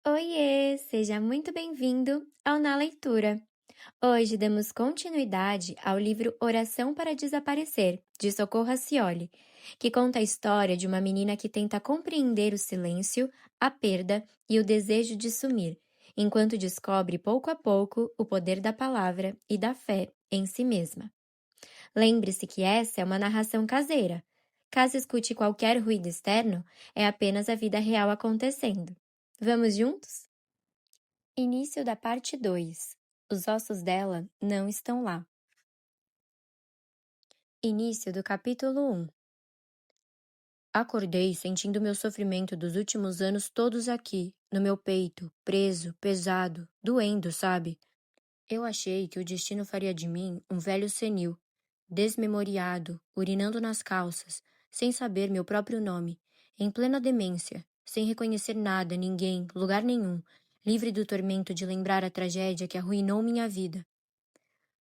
Oiê, seja muito bem-vindo ao Na Leitura. Hoje damos continuidade ao livro Oração para Desaparecer, de Socorro Racioli, que conta a história de uma menina que tenta compreender o silêncio, a perda e o desejo de sumir, enquanto descobre pouco a pouco o poder da palavra e da fé em si mesma. Lembre-se que essa é uma narração caseira. Caso escute qualquer ruído externo, é apenas a vida real acontecendo. Vamos juntos? Início da parte 2. Os ossos dela não estão lá. Início do capítulo 1. Acordei sentindo meu sofrimento dos últimos anos todos aqui, no meu peito, preso, pesado, doendo, sabe? Eu achei que o destino faria de mim um velho senil, desmemoriado, urinando nas calças, sem saber meu próprio nome, em plena demência, sem reconhecer nada, ninguém, lugar nenhum, livre do tormento de lembrar a tragédia que arruinou minha vida.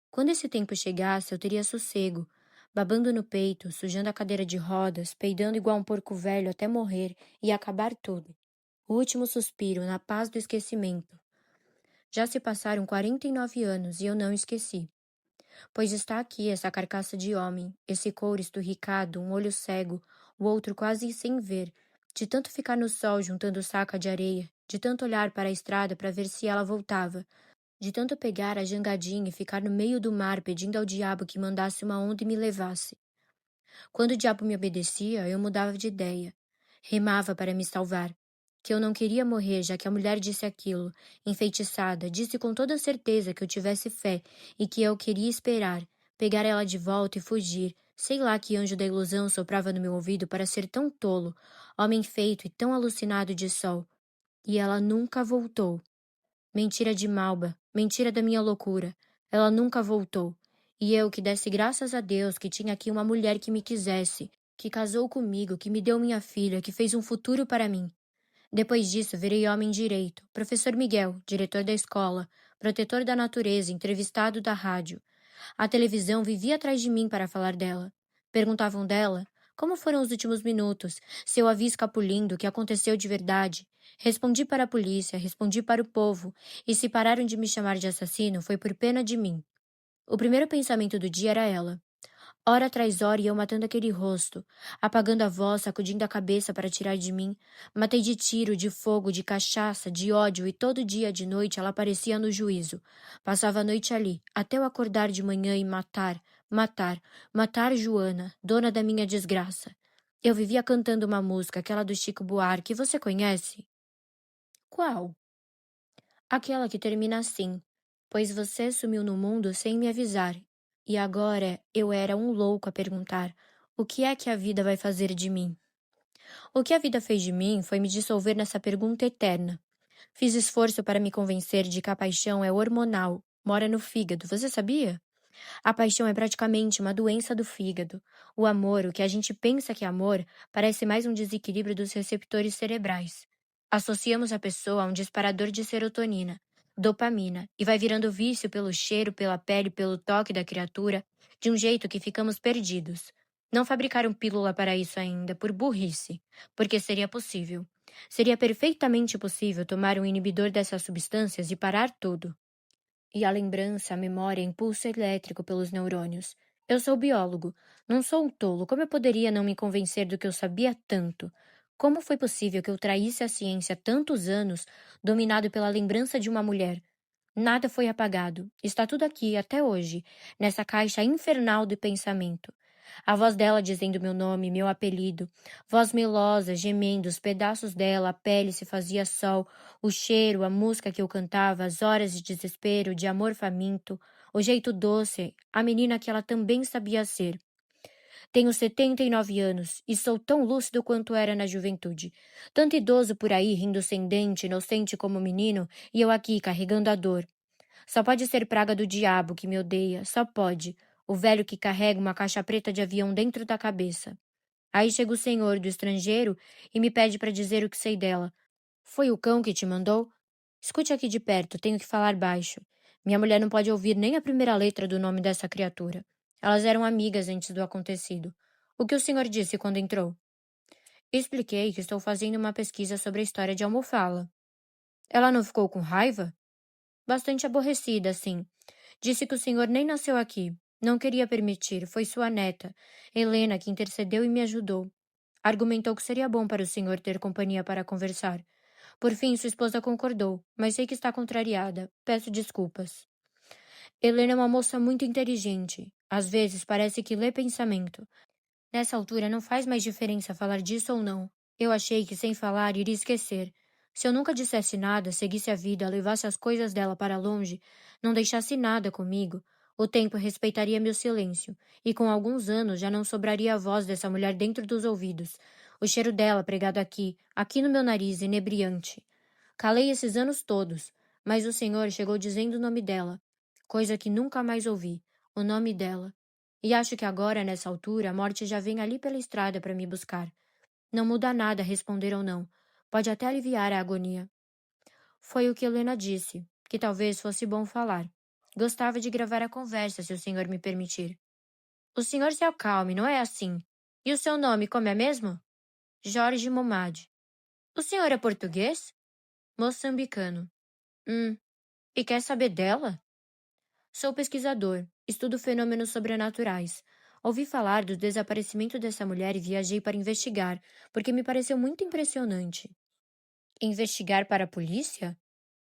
Quando esse tempo chegasse, eu teria sossego, babando no peito, sujando a cadeira de rodas, peidando igual um porco velho até morrer e acabar tudo. O último suspiro, na paz do esquecimento. Já se passaram 49 anos e eu não esqueci. Pois está aqui essa carcaça de homem, esse couro esturricado, um olho cego, o outro quase sem ver, de tanto ficar no sol juntando saca de areia, de tanto olhar para a estrada para ver se ela voltava, de tanto pegar a jangadinha e ficar no meio do mar pedindo ao diabo que mandasse uma onda e me levasse. Quando o diabo me obedecia, eu mudava de ideia. Remava para me salvar. Que eu não queria morrer, já que a mulher disse aquilo, enfeitiçada, disse com toda certeza que eu tivesse fé e que eu queria esperar, pegar ela de volta e fugir. Sei lá que anjo da ilusão soprava no meu ouvido para ser tão tolo, homem feito e tão alucinado de sol. E ela nunca voltou. Mentira de Malba, mentira da minha loucura. Ela nunca voltou. E eu que desse graças a Deus que tinha aqui uma mulher que me quisesse, que casou comigo, que me deu minha filha, que fez um futuro para mim. Depois disso, virei homem direito, professor Miguel, diretor da escola, protetor da natureza, entrevistado da rádio. A televisão vivia atrás de mim para falar dela. Perguntavam dela como foram os últimos minutos, se eu a vi escapulindo, o que aconteceu de verdade. Respondi para a polícia, respondi para o povo, e se pararam de me chamar de assassino foi por pena de mim. O primeiro pensamento do dia era ela. Hora tras hora eu matando aquele rosto, apagando a voz, sacudindo a cabeça para tirar de mim. Matei de tiro, de fogo, de cachaça, de ódio, e todo dia de noite ela aparecia no juízo. Passava a noite ali, até eu acordar de manhã e matar, matar, matar Joana, dona da minha desgraça. Eu vivia cantando uma música, aquela do Chico Buarque, você conhece? Qual? Aquela que termina assim: pois você sumiu no mundo sem me avisar. E agora eu era um louco a perguntar: o que é que a vida vai fazer de mim? O que a vida fez de mim foi me dissolver nessa pergunta eterna. Fiz esforço para me convencer de que a paixão é hormonal, mora no fígado, você sabia? A paixão é praticamente uma doença do fígado. O amor, o que a gente pensa que é amor, parece mais um desequilíbrio dos receptores cerebrais. Associamos a pessoa a um disparador de serotonina, dopamina, e vai virando vício pelo cheiro, pela pele, pelo toque da criatura, de um jeito que ficamos perdidos. Não fabricaram pílula para isso ainda, por burrice, porque seria possível. Seria perfeitamente possível tomar um inibidor dessas substâncias e parar tudo. E a lembrança, a memória, impulso elétrico pelos neurônios. Eu sou biólogo. Não sou um tolo. Como eu poderia não me convencer do que eu sabia tanto? Como foi possível que eu traísse a ciência há tantos anos, dominado pela lembrança de uma mulher? Nada foi apagado. Está tudo aqui, até hoje, nessa caixa infernal do pensamento. A voz dela dizendo meu nome, meu apelido. Voz melosa, gemendo, os pedaços dela, a pele se fazia sol, o cheiro, a música que eu cantava, as horas de desespero, de amor faminto, o jeito doce, a menina que ela também sabia ser. Tenho 79 anos e sou tão lúcido quanto era na juventude. Tanto idoso por aí rindo sem dente, inocente como menino, e eu aqui carregando a dor. Só pode ser praga do diabo que me odeia, só pode. O velho que carrega uma caixa preta de avião dentro da cabeça. Aí chega o senhor do estrangeiro e me pede para dizer o que sei dela. Foi o cão que te mandou? Escute aqui de perto, tenho que falar baixo. Minha mulher não pode ouvir nem a primeira letra do nome dessa criatura. Elas eram amigas antes do acontecido. O que o senhor disse quando entrou? Expliquei que estou fazendo uma pesquisa sobre a história de Almofala. Ela não ficou com raiva? Bastante aborrecida, sim. Disse que o senhor nem nasceu aqui. Não queria permitir, foi sua neta, Helena, que intercedeu e me ajudou. Argumentou que seria bom para o senhor ter companhia para conversar. Por fim, sua esposa concordou, mas sei que está contrariada. Peço desculpas. Helena é uma moça muito inteligente. Às vezes parece que lê pensamento. Nessa altura não faz mais diferença falar disso ou não. Eu achei que sem falar iria esquecer. Se eu nunca dissesse nada, seguisse a vida, levasse as coisas dela para longe, não deixasse nada comigo, o tempo respeitaria meu silêncio, e com alguns anos já não sobraria a voz dessa mulher dentro dos ouvidos, o cheiro dela pregado aqui no meu nariz, inebriante. Calei esses anos todos, mas o senhor chegou dizendo o nome dela, coisa que nunca mais ouvi, o nome dela. E acho que agora, nessa altura, a morte já vem ali pela estrada para me buscar. Não muda nada responder ou não. Pode até aliviar a agonia. Foi o que Helena disse, que talvez fosse bom falar. Gostava de gravar a conversa, se o senhor me permitir. O senhor se acalme, não é assim. E o seu nome, como é mesmo? Jorge Momad. O senhor é português? Moçambicano. E quer saber dela? Sou pesquisador, estudo fenômenos sobrenaturais. Ouvi falar do desaparecimento dessa mulher e viajei para investigar, porque me pareceu muito impressionante. Investigar para a polícia?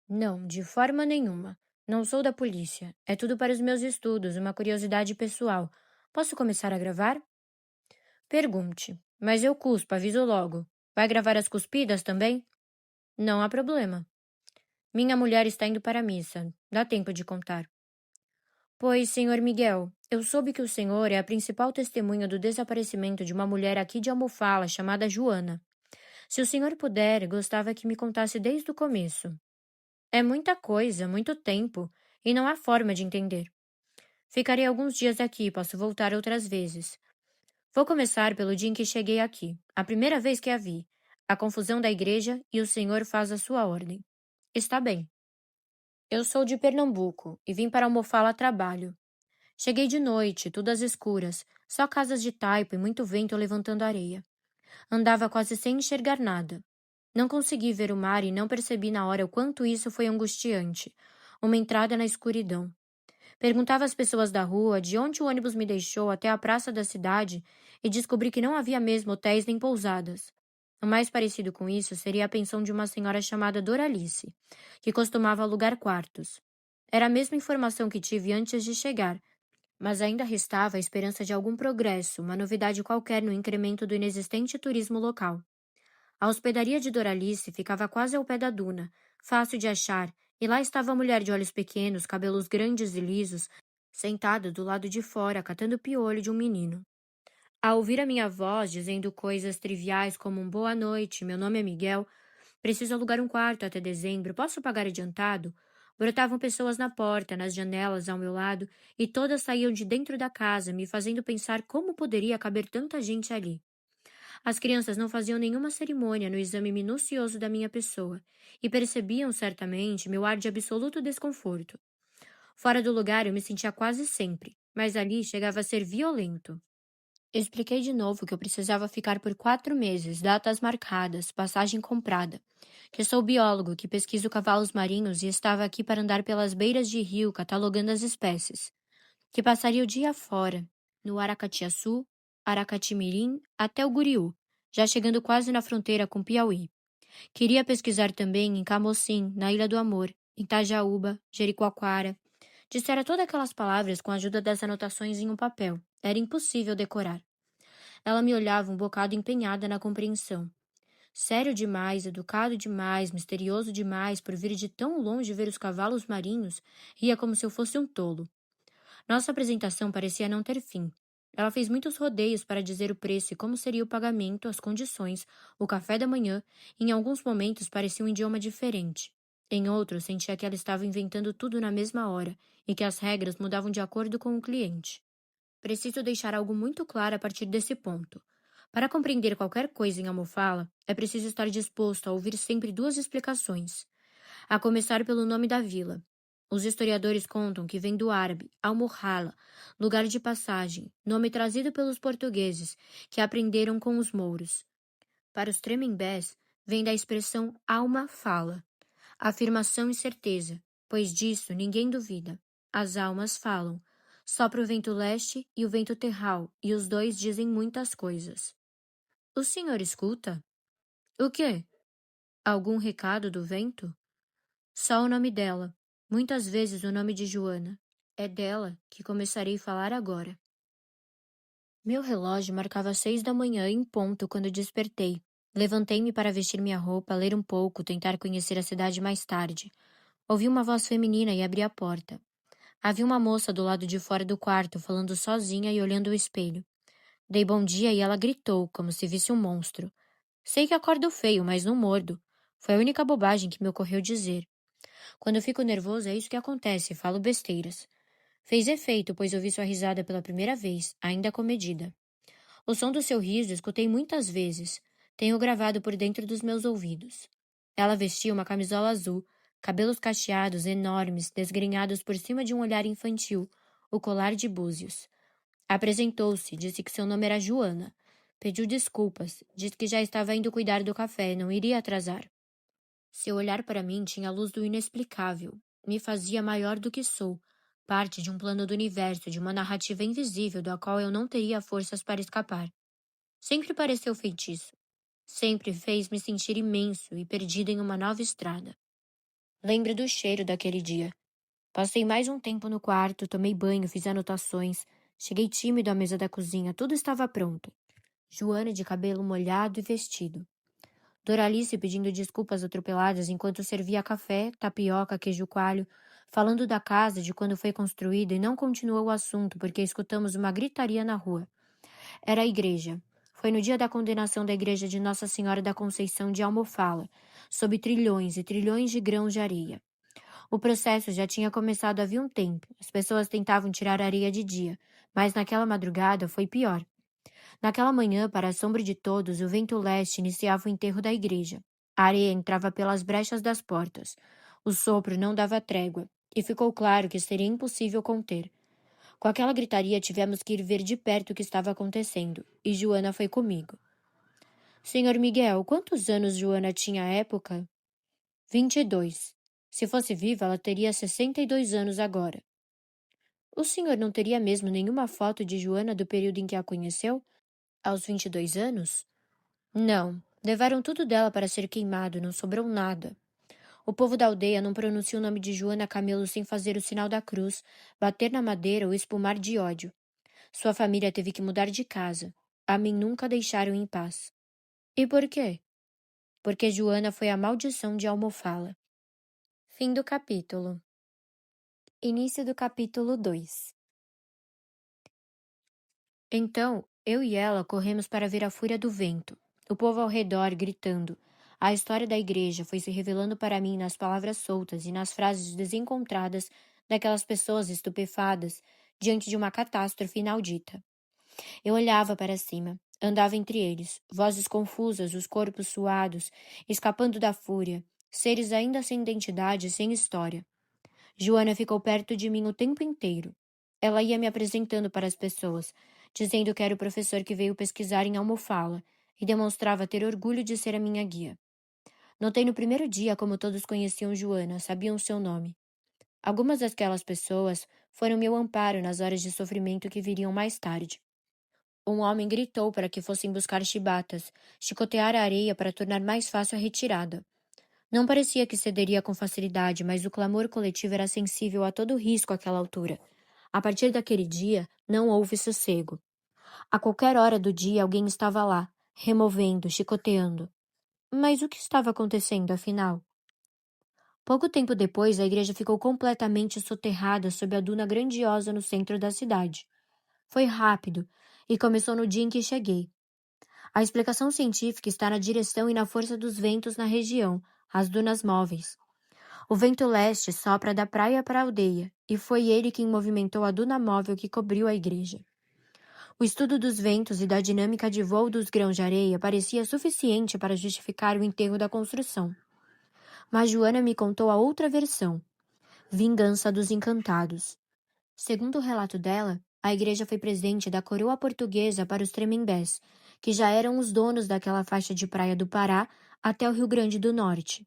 Não, de forma nenhuma. Não sou da polícia. É tudo para os meus estudos, uma curiosidade pessoal. Posso começar a gravar? Pergunte. Mas eu cuspo, aviso logo. Vai gravar as cuspidas também? Não há problema. Minha mulher está indo para a missa. Dá tempo de contar. Pois, senhor Miguel, eu soube que o senhor é a principal testemunha do desaparecimento de uma mulher aqui de Almofala chamada Joana. Se o senhor puder, gostava que me contasse desde o começo. É muita coisa, muito tempo, e não há forma de entender. Ficarei alguns dias aqui, posso voltar outras vezes. Vou começar pelo dia em que cheguei aqui, a primeira vez que a vi, a confusão da igreja e o senhor faz a sua ordem. Está bem. Eu sou de Pernambuco e vim para Almofala a trabalho. Cheguei de noite, tudo às escuras, só casas de taipo e muito vento levantando areia. Andava quase sem enxergar nada. Não consegui ver o mar e não percebi na hora o quanto isso foi angustiante. Uma entrada na escuridão. Perguntava às pessoas da rua de onde o ônibus me deixou até a praça da cidade e descobri que não havia mesmo hotéis nem pousadas. O mais parecido com isso seria a pensão de uma senhora chamada Doralice, que costumava alugar quartos. Era a mesma informação que tive antes de chegar, mas ainda restava a esperança de algum progresso, uma novidade qualquer no incremento do inexistente turismo local. A hospedaria de Doralice ficava quase ao pé da duna, fácil de achar, e lá estava a mulher de olhos pequenos, cabelos grandes e lisos, sentada do lado de fora, catando o piolho de um menino. Ao ouvir a minha voz dizendo coisas triviais como um boa noite, meu nome é Miguel, preciso alugar um quarto até dezembro, posso pagar adiantado? Brotavam pessoas na porta, nas janelas ao meu lado, e todas saíam de dentro da casa, me fazendo pensar como poderia caber tanta gente ali. As crianças não faziam nenhuma cerimônia no exame minucioso da minha pessoa, e percebiam certamente meu ar de absoluto desconforto. Fora do lugar eu me sentia quase sempre, mas ali chegava a ser violento. Expliquei de novo que eu precisava ficar por 4 meses, datas marcadas, passagem comprada. Que sou biólogo, que pesquiso cavalos marinhos e estava aqui para andar pelas beiras de rio catalogando as espécies. Que passaria o dia fora, no Aracatiaçu, Aracatimirim até o Guriú, já chegando quase na fronteira com Piauí. Queria pesquisar também em Camocim, na Ilha do Amor, em Tajaúba, Jericoacoara. Dissera todas aquelas palavras com a ajuda das anotações em um papel. Era impossível decorar. Ela me olhava um bocado empenhada na compreensão. Sério demais, educado demais, misterioso demais por vir de tão longe ver os cavalos marinhos, ria como se eu fosse um tolo. Nossa apresentação parecia não ter fim. Ela fez muitos rodeios para dizer o preço e como seria o pagamento, as condições, o café da manhã, e em alguns momentos parecia um idioma diferente. Em outros, sentia que ela estava inventando tudo na mesma hora e que as regras mudavam de acordo com o cliente. Preciso deixar algo muito claro a partir desse ponto. Para compreender qualquer coisa em Almofala, é preciso estar disposto a ouvir sempre duas explicações. A começar pelo nome da vila. Os historiadores contam que vem do árabe Almohala, lugar de passagem, nome trazido pelos portugueses, que aprenderam com os mouros. Para os Tremembés, vem da expressão alma fala. Afirmação e certeza, pois disso ninguém duvida. As almas falam. Sopra o vento leste e o vento terral, e os dois dizem muitas coisas. O senhor escuta? O quê? Algum recado do vento? Só o nome dela. Muitas vezes o nome de Joana. É dela que começarei a falar agora. Meu relógio marcava 6 da manhã em ponto quando despertei. Levantei-me para vestir minha roupa, ler um pouco, tentar conhecer a cidade mais tarde. Ouvi uma voz feminina e abri a porta. Havia uma moça do lado de fora do quarto, falando sozinha e olhando o espelho. Dei bom dia e ela gritou, como se visse um monstro. Sei que acordo feio, mas não mordo. Foi a única bobagem que me ocorreu dizer. Quando eu fico nervoso, é isso que acontece, falo besteiras. Fez efeito, pois ouvi sua risada pela primeira vez, ainda comedida. O som do seu riso escutei muitas vezes. Tenho gravado por dentro dos meus ouvidos. Ela vestia uma camisola azul, cabelos cacheados, enormes, desgrenhados por cima de um olhar infantil, o colar de búzios. Apresentou-se, disse que seu nome era Joana. Pediu desculpas, disse que já estava indo cuidar do café, não iria atrasar. Seu olhar para mim tinha a luz do inexplicável. Me fazia maior do que sou, parte de um plano do universo, de uma narrativa invisível da qual eu não teria forças para escapar. Sempre pareceu feitiço. Sempre fez-me sentir imenso e perdido em uma nova estrada. Lembro do cheiro daquele dia. Passei mais um tempo no quarto, tomei banho, fiz anotações. Cheguei tímido à mesa da cozinha, tudo estava pronto. Joana de cabelo molhado e vestido. Doralice pedindo desculpas atropeladas enquanto servia café, tapioca, queijo coalho, falando da casa, de quando foi construída e não continuou o assunto porque escutamos uma gritaria na rua. Era a igreja. Foi no dia da condenação da igreja de Nossa Senhora da Conceição de Almofala, sob trilhões e trilhões de grãos de areia. O processo já tinha começado havia um tempo. As pessoas tentavam tirar a areia de dia, mas naquela madrugada foi pior. Naquela manhã, para assombro de todos, o vento leste iniciava o enterro da igreja. A areia entrava pelas brechas das portas. O sopro não dava trégua, e ficou claro que seria impossível conter. Com aquela gritaria, tivemos que ir ver de perto o que estava acontecendo, e Joana foi comigo. Senhor Miguel, quantos anos Joana tinha à época? 22. Se fosse viva, ela teria 62 anos agora. O senhor não teria mesmo nenhuma foto de Joana do período em que a conheceu? Aos 22 anos? Não. Levaram tudo dela para ser queimado, não sobrou nada. O povo da aldeia não pronuncia o nome de Joana Camelo sem fazer o sinal da cruz, bater na madeira ou espumar de ódio. Sua família teve que mudar de casa. A mim nunca deixaram em paz. E por quê? Porque Joana foi a maldição de Almofala. Fim do capítulo. Início do capítulo 2. Então, eu e ela corremos para ver a fúria do vento. O povo ao redor gritando. A história da igreja foi se revelando para mim nas palavras soltas e nas frases desencontradas daquelas pessoas estupefadas diante de uma catástrofe inaudita. Eu olhava para cima, andava entre eles, vozes confusas, os corpos suados, escapando da fúria, seres ainda sem identidade e sem história. Joana ficou perto de mim o tempo inteiro. Ela ia me apresentando para as pessoas, dizendo que era o professor que veio pesquisar em Almofala e demonstrava ter orgulho de ser a minha guia. Notei no primeiro dia como todos conheciam Joana, sabiam seu nome. Algumas daquelas pessoas foram meu amparo nas horas de sofrimento que viriam mais tarde. Um homem gritou para que fossem buscar chibatas, chicotear a areia para tornar mais fácil a retirada. Não parecia que cederia com facilidade, mas o clamor coletivo era sensível a todo risco àquela altura. A partir daquele dia, não houve sossego. A qualquer hora do dia alguém estava lá, removendo, chicoteando. Mas o que estava acontecendo, afinal? Pouco tempo depois, a igreja ficou completamente soterrada sob a duna grandiosa no centro da cidade. Foi rápido, e começou no dia em que cheguei. A explicação científica está na direção e na força dos ventos na região, as dunas móveis. O vento leste sopra da praia para a aldeia, e foi ele quem movimentou a duna móvel que cobriu a igreja. O estudo dos ventos e da dinâmica de voo dos grãos de areia parecia suficiente para justificar o enterro da construção. Mas Joana me contou a outra versão, Vingança dos Encantados. Segundo o relato dela, a igreja foi presente da coroa portuguesa para os Tremembés, que já eram os donos daquela faixa de praia do Pará até o Rio Grande do Norte.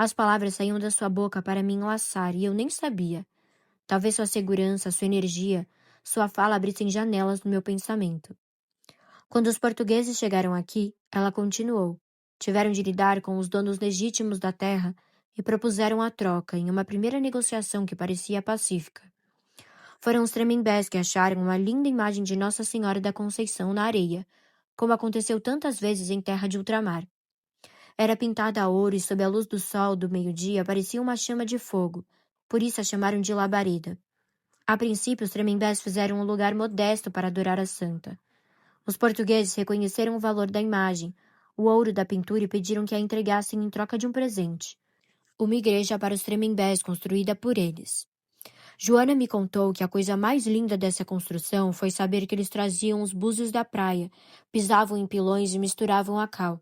As palavras saíam da sua boca para me enlaçar e eu nem sabia. Talvez sua segurança, sua energia, sua fala abrissem janelas no meu pensamento. Quando os portugueses chegaram aqui, ela continuou. Tiveram de lidar com os donos legítimos da terra e propuseram a troca em uma primeira negociação que parecia pacífica. Foram os Tremembés que acharam uma linda imagem de Nossa Senhora da Conceição na areia, como aconteceu tantas vezes em terra de ultramar. Era pintada a ouro e sob a luz do sol do meio-dia parecia uma chama de fogo, por isso a chamaram de labareda. A princípio, os Tremembés fizeram um lugar modesto para adorar a santa. Os portugueses reconheceram o valor da imagem, o ouro da pintura e pediram que a entregassem em troca de um presente. Uma igreja para os Tremembés construída por eles. Joana me contou que a coisa mais linda dessa construção foi saber que eles traziam os búzios da praia, pisavam em pilões e misturavam a cal.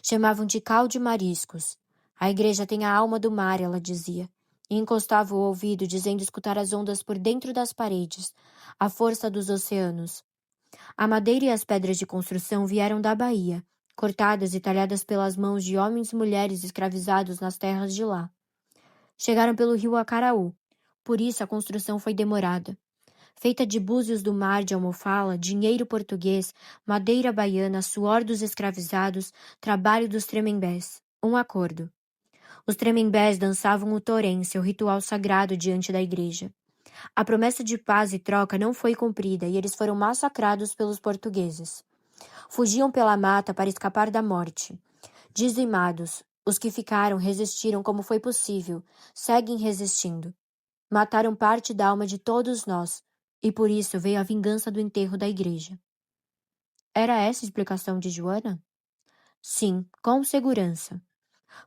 Chamavam de cal de mariscos. A igreja tem a alma do mar, ela dizia, e encostava o ouvido dizendo escutar as ondas por dentro das paredes, a força dos oceanos. A madeira e as pedras de construção vieram da Bahia, cortadas e talhadas pelas mãos de homens e mulheres escravizados nas terras de lá. Chegaram pelo rio Acaraú, por isso a construção foi demorada. Feita de búzios do mar de almofala, dinheiro português, madeira baiana, suor dos escravizados, trabalho dos Tremembés. Um acordo. Os Tremembés dançavam o torém, seu ritual sagrado diante da igreja. A promessa de paz e troca não foi cumprida e eles foram massacrados pelos portugueses. Fugiam pela mata para escapar da morte. Dizimados, os que ficaram resistiram como foi possível, seguem resistindo. Mataram parte da alma de todos nós, e por isso veio a vingança do enterro da igreja. Era essa a explicação de Joana? Sim, com segurança.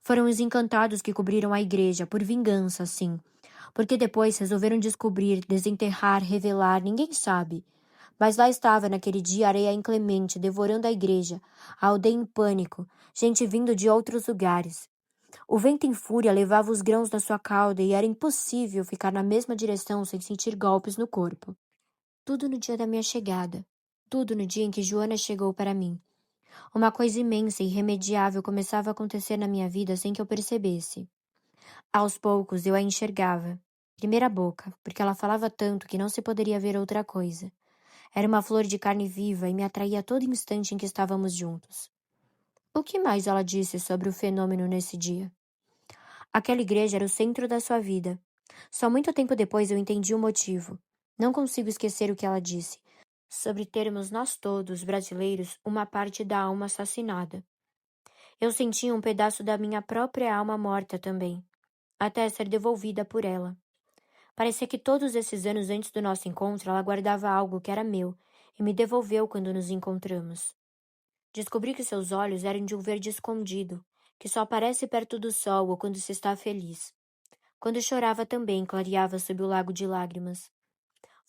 Foram os encantados que cobriram a igreja, por vingança, sim. Porque depois resolveram descobrir, desenterrar, revelar, ninguém sabe. Mas lá estava naquele dia a areia inclemente, devorando a igreja, a aldeia em pânico, gente vindo de outros lugares. O vento em fúria levava os grãos da sua cauda e era impossível ficar na mesma direção sem sentir golpes no corpo. Tudo no dia da minha chegada. Tudo no dia em que Joana chegou para mim. Uma coisa imensa e irremediável começava a acontecer na minha vida sem que eu percebesse. Aos poucos eu a enxergava. Primeiro a boca, porque ela falava tanto que não se poderia ver outra coisa. Era uma flor de carne viva e me atraía a todo instante em que estávamos juntos. O que mais ela disse sobre o fenômeno nesse dia? Aquela igreja era o centro da sua vida. Só muito tempo depois eu entendi o motivo. Não consigo esquecer o que ela disse, sobre termos nós todos, brasileiros, uma parte da alma assassinada. Eu sentia um pedaço da minha própria alma morta também, até ser devolvida por ela. Parecia que todos esses anos antes do nosso encontro ela guardava algo que era meu e me devolveu quando nos encontramos. Descobri que seus olhos eram de um verde escondido, que só aparece perto do sol ou quando se está feliz. Quando chorava também clareava sob o lago de lágrimas.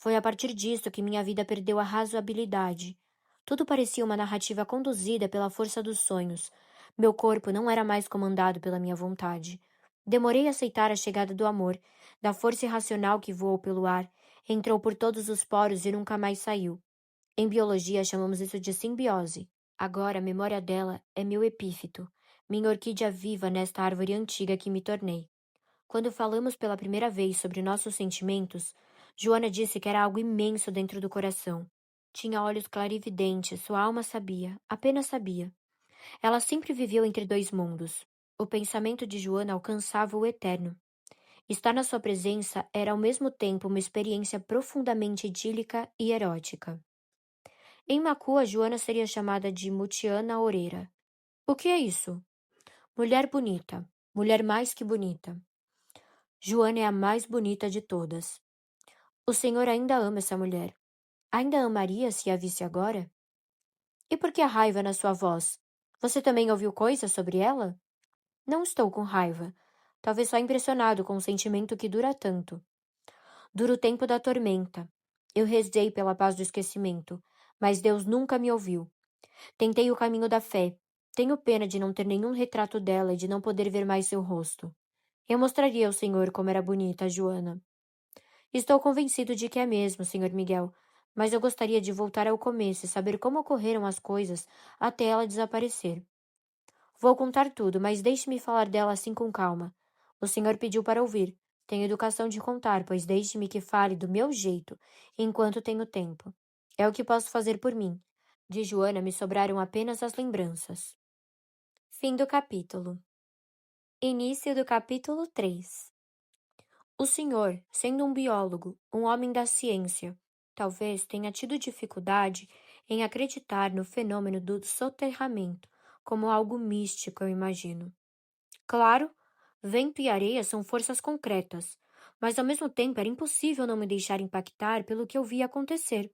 Foi a partir disso que minha vida perdeu a razoabilidade. Tudo parecia uma narrativa conduzida pela força dos sonhos. Meu corpo não era mais comandado pela minha vontade. Demorei a aceitar a chegada do amor, da força irracional que voou pelo ar, entrou por todos os poros e nunca mais saiu. Em biologia chamamos isso de simbiose. Agora a memória dela é meu epífito, minha orquídea viva nesta árvore antiga que me tornei. Quando falamos pela primeira vez sobre nossos sentimentos, Joana disse que era algo imenso dentro do coração. Tinha olhos clarividentes, sua alma sabia, apenas sabia. Ela sempre viveu entre dois mundos. O pensamento de Joana alcançava o eterno. Estar na sua presença era ao mesmo tempo uma experiência profundamente idílica e erótica. Em Macua, Joana seria chamada de Mutiana Oreira. O que é isso? Mulher bonita. Mulher mais que bonita. Joana é a mais bonita de todas. O senhor ainda ama essa mulher. Ainda amaria se a visse agora? E por que a raiva na sua voz? Você também ouviu coisas sobre ela? Não estou com raiva. Talvez só impressionado com um sentimento que dura tanto. Dura o tempo da tormenta. Eu rezei pela paz do esquecimento, mas Deus nunca me ouviu. Tentei o caminho da fé. Tenho pena de não ter nenhum retrato dela e de não poder ver mais seu rosto. Eu mostraria ao senhor como era bonita a Joana. Estou convencido de que é mesmo, Sr. Miguel, mas eu gostaria de voltar ao começo e saber como ocorreram as coisas até ela desaparecer. Vou contar tudo, mas deixe-me falar dela assim com calma. O senhor pediu para ouvir. Tenho educação de contar, pois deixe-me que fale do meu jeito, enquanto tenho tempo. É o que posso fazer por mim. De Joana me sobraram apenas as lembranças. Fim do capítulo. Início do capítulo 3. O senhor, sendo um biólogo, um homem da ciência, talvez tenha tido dificuldade em acreditar no fenômeno do soterramento como algo místico, eu imagino. Claro, vento e areia são forças concretas, mas ao mesmo tempo era impossível não me deixar impactar pelo que eu via acontecer.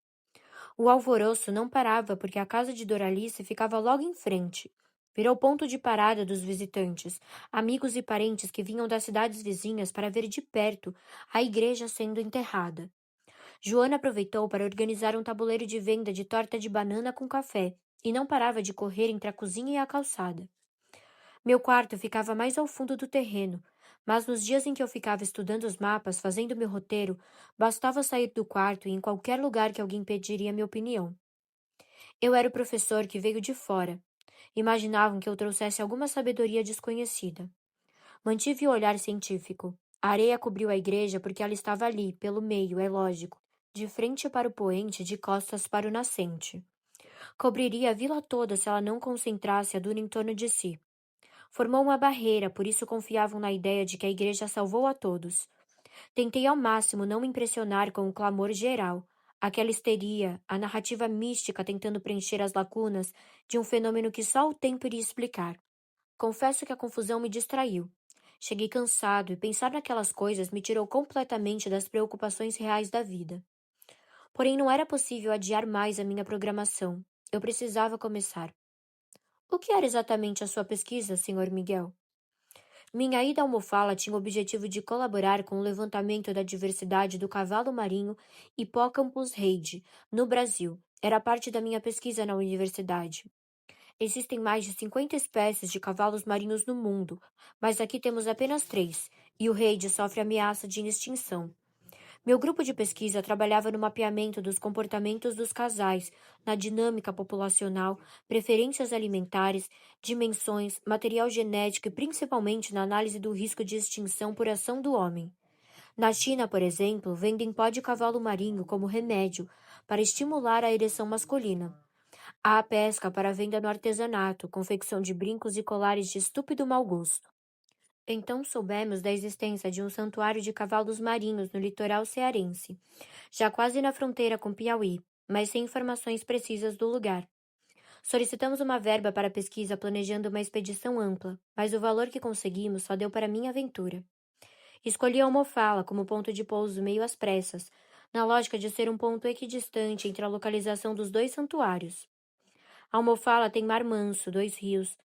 O alvoroço não parava porque a casa de Doralice ficava logo em frente. Virou ponto de parada dos visitantes, amigos e parentes que vinham das cidades vizinhas para ver de perto a igreja sendo enterrada. Joana aproveitou para organizar um tabuleiro de venda de torta de banana com café e não parava de correr entre a cozinha e a calçada. Meu quarto ficava mais ao fundo do terreno, mas nos dias em que eu ficava estudando os mapas, fazendo meu roteiro, bastava sair do quarto e em qualquer lugar que alguém pediria minha opinião. Eu era o professor que veio de fora. Imaginavam que eu trouxesse alguma sabedoria desconhecida. Mantive o olhar científico. A areia cobriu a igreja porque ela estava ali, pelo meio, é lógico, de frente para o poente, de costas para o nascente. Cobriria a vila toda se ela não concentrasse a duna em torno de si. Formou uma barreira, por isso confiavam na ideia de que a igreja salvou a todos. Tentei ao máximo não me impressionar com o clamor geral, aquela histeria, a narrativa mística tentando preencher as lacunas de um fenômeno que só o tempo iria explicar. Confesso que a confusão me distraiu. Cheguei cansado e pensar naquelas coisas me tirou completamente das preocupações reais da vida. Porém, não era possível adiar mais a minha programação. Eu precisava começar. O que era exatamente a sua pesquisa, Sr. Miguel? Minha ida ao Mofala tinha o objetivo de colaborar com o levantamento da diversidade do cavalo marinho Hippocampus reid, no Brasil. Era parte da minha pesquisa na universidade. Existem mais de 50 espécies de cavalos marinhos no mundo, mas aqui temos apenas 3, e o reid sofre ameaça de extinção. Meu grupo de pesquisa trabalhava no mapeamento dos comportamentos dos casais, na dinâmica populacional, preferências alimentares, dimensões, material genético e principalmente na análise do risco de extinção por ação do homem. Na China, por exemplo, vendem pó de cavalo marinho como remédio para estimular a ereção masculina. Há a pesca para venda no artesanato, confecção de brincos e colares de estúpido mau gosto. Então soubemos da existência de um santuário de cavalos marinhos no litoral cearense, já quase na fronteira com Piauí, mas sem informações precisas do lugar. Solicitamos uma verba para a pesquisa planejando uma expedição ampla, mas o valor que conseguimos só deu para minha aventura. Escolhi a Almofala como ponto de pouso meio às pressas, na lógica de ser um ponto equidistante entre a localização dos dois santuários. A Almofala tem mar manso, 2 rios.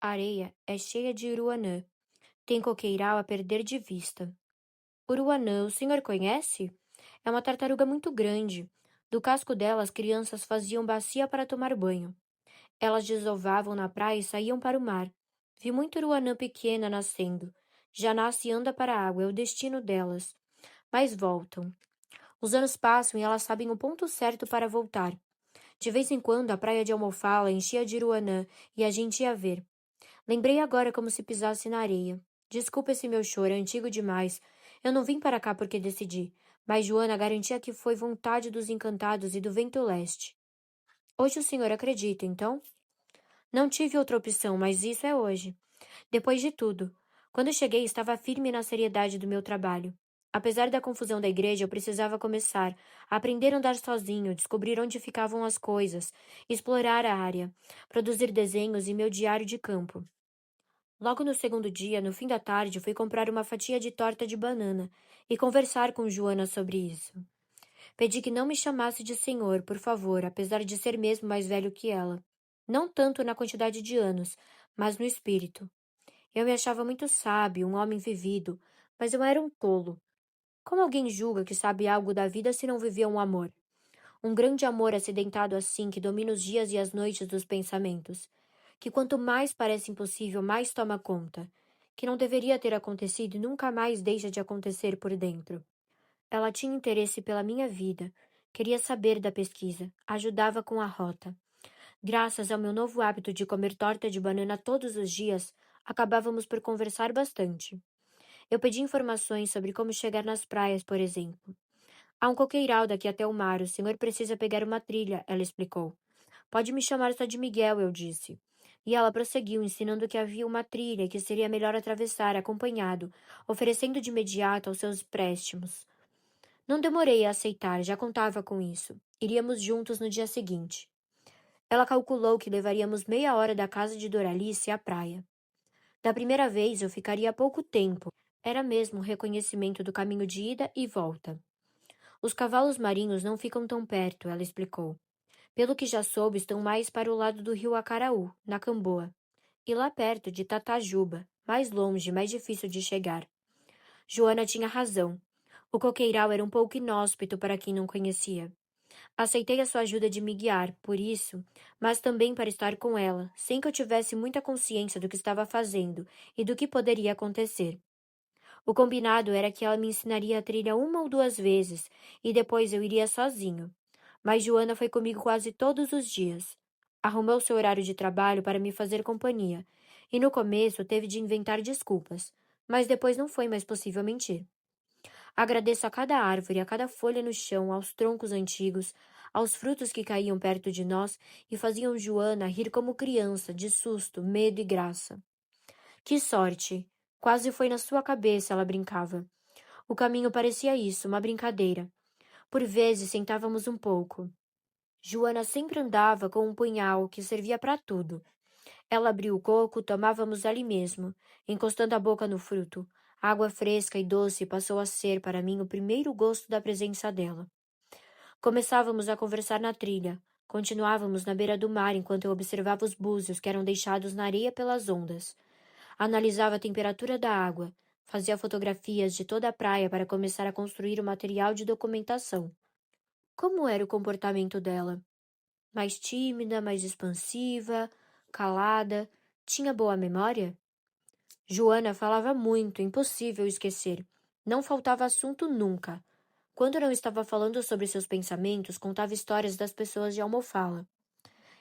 A areia é cheia de uruanã. Tem coqueiral a perder de vista. Uruanã, o senhor conhece? É uma tartaruga muito grande. Do casco dela, as crianças faziam bacia para tomar banho. Elas desovavam na praia e saíam para o mar. Vi muito uruanã pequena nascendo. Já nasce e anda para a água, é o destino delas. Mas voltam. Os anos passam e elas sabem o ponto certo para voltar. De vez em quando, a praia de Almofala enchia de uruanã e a gente ia ver. Lembrei agora como se pisasse na areia. Desculpa esse meu choro, é antigo demais. Eu não vim para cá porque decidi, mas Joana garantia que foi vontade dos encantados e do vento leste. Hoje o senhor acredita, então? Não tive outra opção, mas isso é hoje. Depois de tudo, quando cheguei estava firme na seriedade do meu trabalho. Apesar da confusão da igreja, eu precisava começar, aprender a andar sozinho, descobrir onde ficavam as coisas, explorar a área, produzir desenhos e meu diário de campo. Logo no segundo dia, no fim da tarde, fui comprar uma fatia de torta de banana e conversar com Joana sobre isso. Pedi que não me chamasse de senhor, por favor, apesar de ser mesmo mais velho que ela. Não tanto na quantidade de anos, mas no espírito. Eu me achava muito sábio, um homem vivido, mas eu era um tolo. Como alguém julga que sabe algo da vida se não viveu um amor? Um grande amor acidentado assim que domina os dias e as noites dos pensamentos, que quanto mais parece impossível, mais toma conta, que não deveria ter acontecido e nunca mais deixa de acontecer por dentro. Ela tinha interesse pela minha vida, queria saber da pesquisa, ajudava com a rota. Graças ao meu novo hábito de comer torta de banana todos os dias, acabávamos por conversar bastante. Eu pedi informações sobre como chegar nas praias, por exemplo. Há um coqueiral daqui até o mar, o senhor precisa pegar uma trilha, ela explicou. Pode me chamar só de Miguel, eu disse. E ela prosseguiu, ensinando que havia uma trilha e que seria melhor atravessar acompanhado, oferecendo de imediato aos seus préstimos. Não demorei a aceitar, já contava com isso. Iríamos juntos no dia seguinte. Ela calculou que levaríamos meia hora da casa de Doralice à praia. Da primeira vez eu ficaria pouco tempo. Era mesmo um reconhecimento do caminho de ida e volta. Os cavalos marinhos não ficam tão perto, ela explicou. Pelo que já soube, estão mais para o lado do rio Acaraú, na Camboa. E lá perto de Tatajuba, mais longe, mais difícil de chegar. Joana tinha razão. O coqueiral era um pouco inóspito para quem não conhecia. Aceitei a sua ajuda de me guiar, por isso, mas também para estar com ela, sem que eu tivesse muita consciência do que estava fazendo e do que poderia acontecer. O combinado era que ela me ensinaria a trilha uma ou duas vezes e depois eu iria sozinho. Mas Joana foi comigo quase todos os dias. Arrumou seu horário de trabalho para me fazer companhia, e no começo teve de inventar desculpas, mas depois não foi mais possível mentir. Agradeço a cada árvore, a cada folha no chão, aos troncos antigos, aos frutos que caíam perto de nós e faziam Joana rir como criança, de susto, medo e graça. Que sorte! Quase foi na sua cabeça, ela brincava. O caminho parecia isso, uma brincadeira. Por vezes sentávamos um pouco. Joana sempre andava com um punhal que servia para tudo. Ela abriu o coco, tomávamos ali mesmo, encostando a boca no fruto. A água fresca e doce passou a ser para mim o primeiro gosto da presença dela. Começávamos a conversar na trilha. Continuávamos na beira do mar enquanto eu observava os búzios que eram deixados na areia pelas ondas. Analisava a temperatura da água. Fazia fotografias de toda a praia para começar a construir o material de documentação. Como era o comportamento dela? Mais tímida, mais expansiva, calada. Tinha boa memória? Joana falava muito, impossível esquecer. Não faltava assunto nunca. Quando não estava falando sobre seus pensamentos, contava histórias das pessoas de Almofala.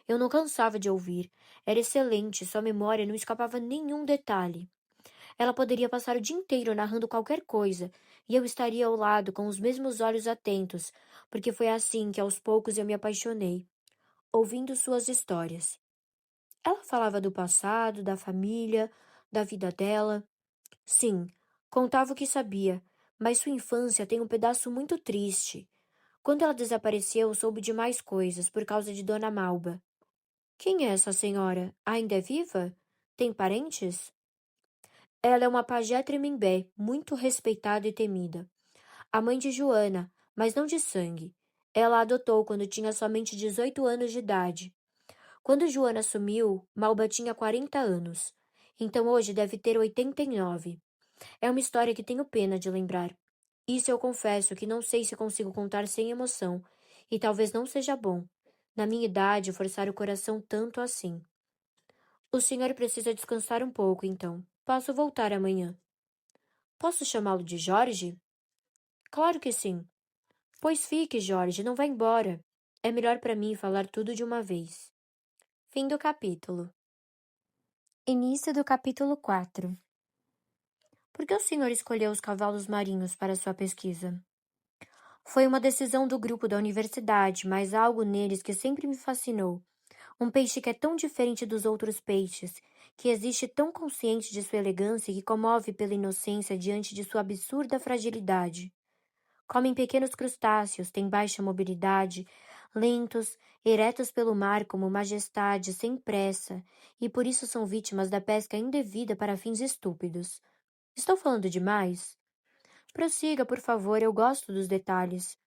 Eu não cansava de ouvir. Era excelente, sua memória não escapava nenhum detalhe. Ela poderia passar o dia inteiro narrando qualquer coisa, e eu estaria ao lado com os mesmos olhos atentos, porque foi assim que aos poucos eu me apaixonei, ouvindo suas histórias. Ela falava do passado, da família, da vida dela. Sim, contava o que sabia, mas sua infância tem um pedaço muito triste. Quando ela desapareceu, soube de mais coisas por causa de Dona Malba. Quem é essa senhora? Ainda é viva? Tem parentes? Ela é uma pajé Tremembé, muito respeitada e temida. A mãe de Joana, mas não de sangue. Ela a adotou quando tinha somente 18 anos de idade. Quando Joana sumiu, Malba tinha 40 anos. Então hoje deve ter 89. É uma história que tenho pena de lembrar. Isso eu confesso que não sei se consigo contar sem emoção, e talvez não seja bom, na minha idade, forçar o coração tanto assim. O senhor precisa descansar um pouco, então. Posso voltar amanhã. Posso chamá-lo de Jorge? Claro que sim. Pois fique, Jorge, não vá embora. É melhor para mim falar tudo de uma vez. Fim do capítulo. Início do capítulo 4. Por que o senhor escolheu os cavalos marinhos para sua pesquisa? Foi uma decisão do grupo da universidade, mas há algo neles que sempre me fascinou. Um peixe que é tão diferente dos outros peixes, que existe tão consciente de sua elegância e que comove pela inocência diante de sua absurda fragilidade. Comem pequenos crustáceos, têm baixa mobilidade, lentos, eretos pelo mar como majestade, sem pressa, e por isso são vítimas da pesca indevida para fins estúpidos. Estou falando demais? Prossiga, por favor, eu gosto dos detalhes.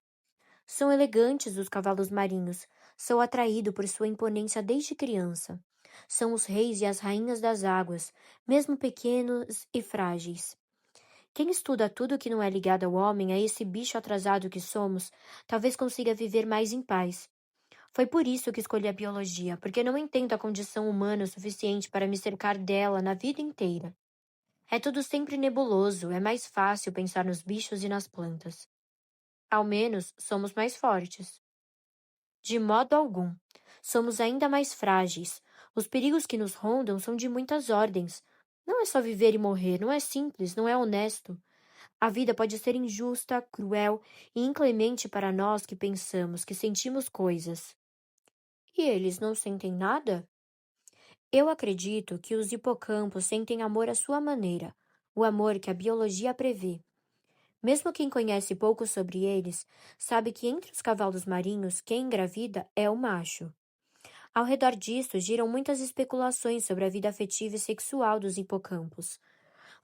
São elegantes os cavalos marinhos. Sou atraído por sua imponência desde criança. São os reis e as rainhas das águas, mesmo pequenos e frágeis. Quem estuda tudo que não é ligado ao homem, a esse bicho atrasado que somos, talvez consiga viver mais em paz. Foi por isso que escolhi a biologia, porque não entendo a condição humana o suficiente para me cercar dela na vida inteira. É tudo sempre nebuloso, é mais fácil pensar nos bichos e nas plantas. Ao menos somos mais fortes. De modo algum. Somos ainda mais frágeis. Os perigos que nos rondam são de muitas ordens. Não é só viver e morrer, não é simples, não é honesto. A vida pode ser injusta, cruel e inclemente para nós que pensamos, que sentimos coisas. E eles não sentem nada? Eu acredito que os hipocampos sentem amor à sua maneira, o amor que a biologia prevê. Mesmo quem conhece pouco sobre eles, sabe que entre os cavalos marinhos, quem engravida é o macho. Ao redor disso giram muitas especulações sobre a vida afetiva e sexual dos hipocampos.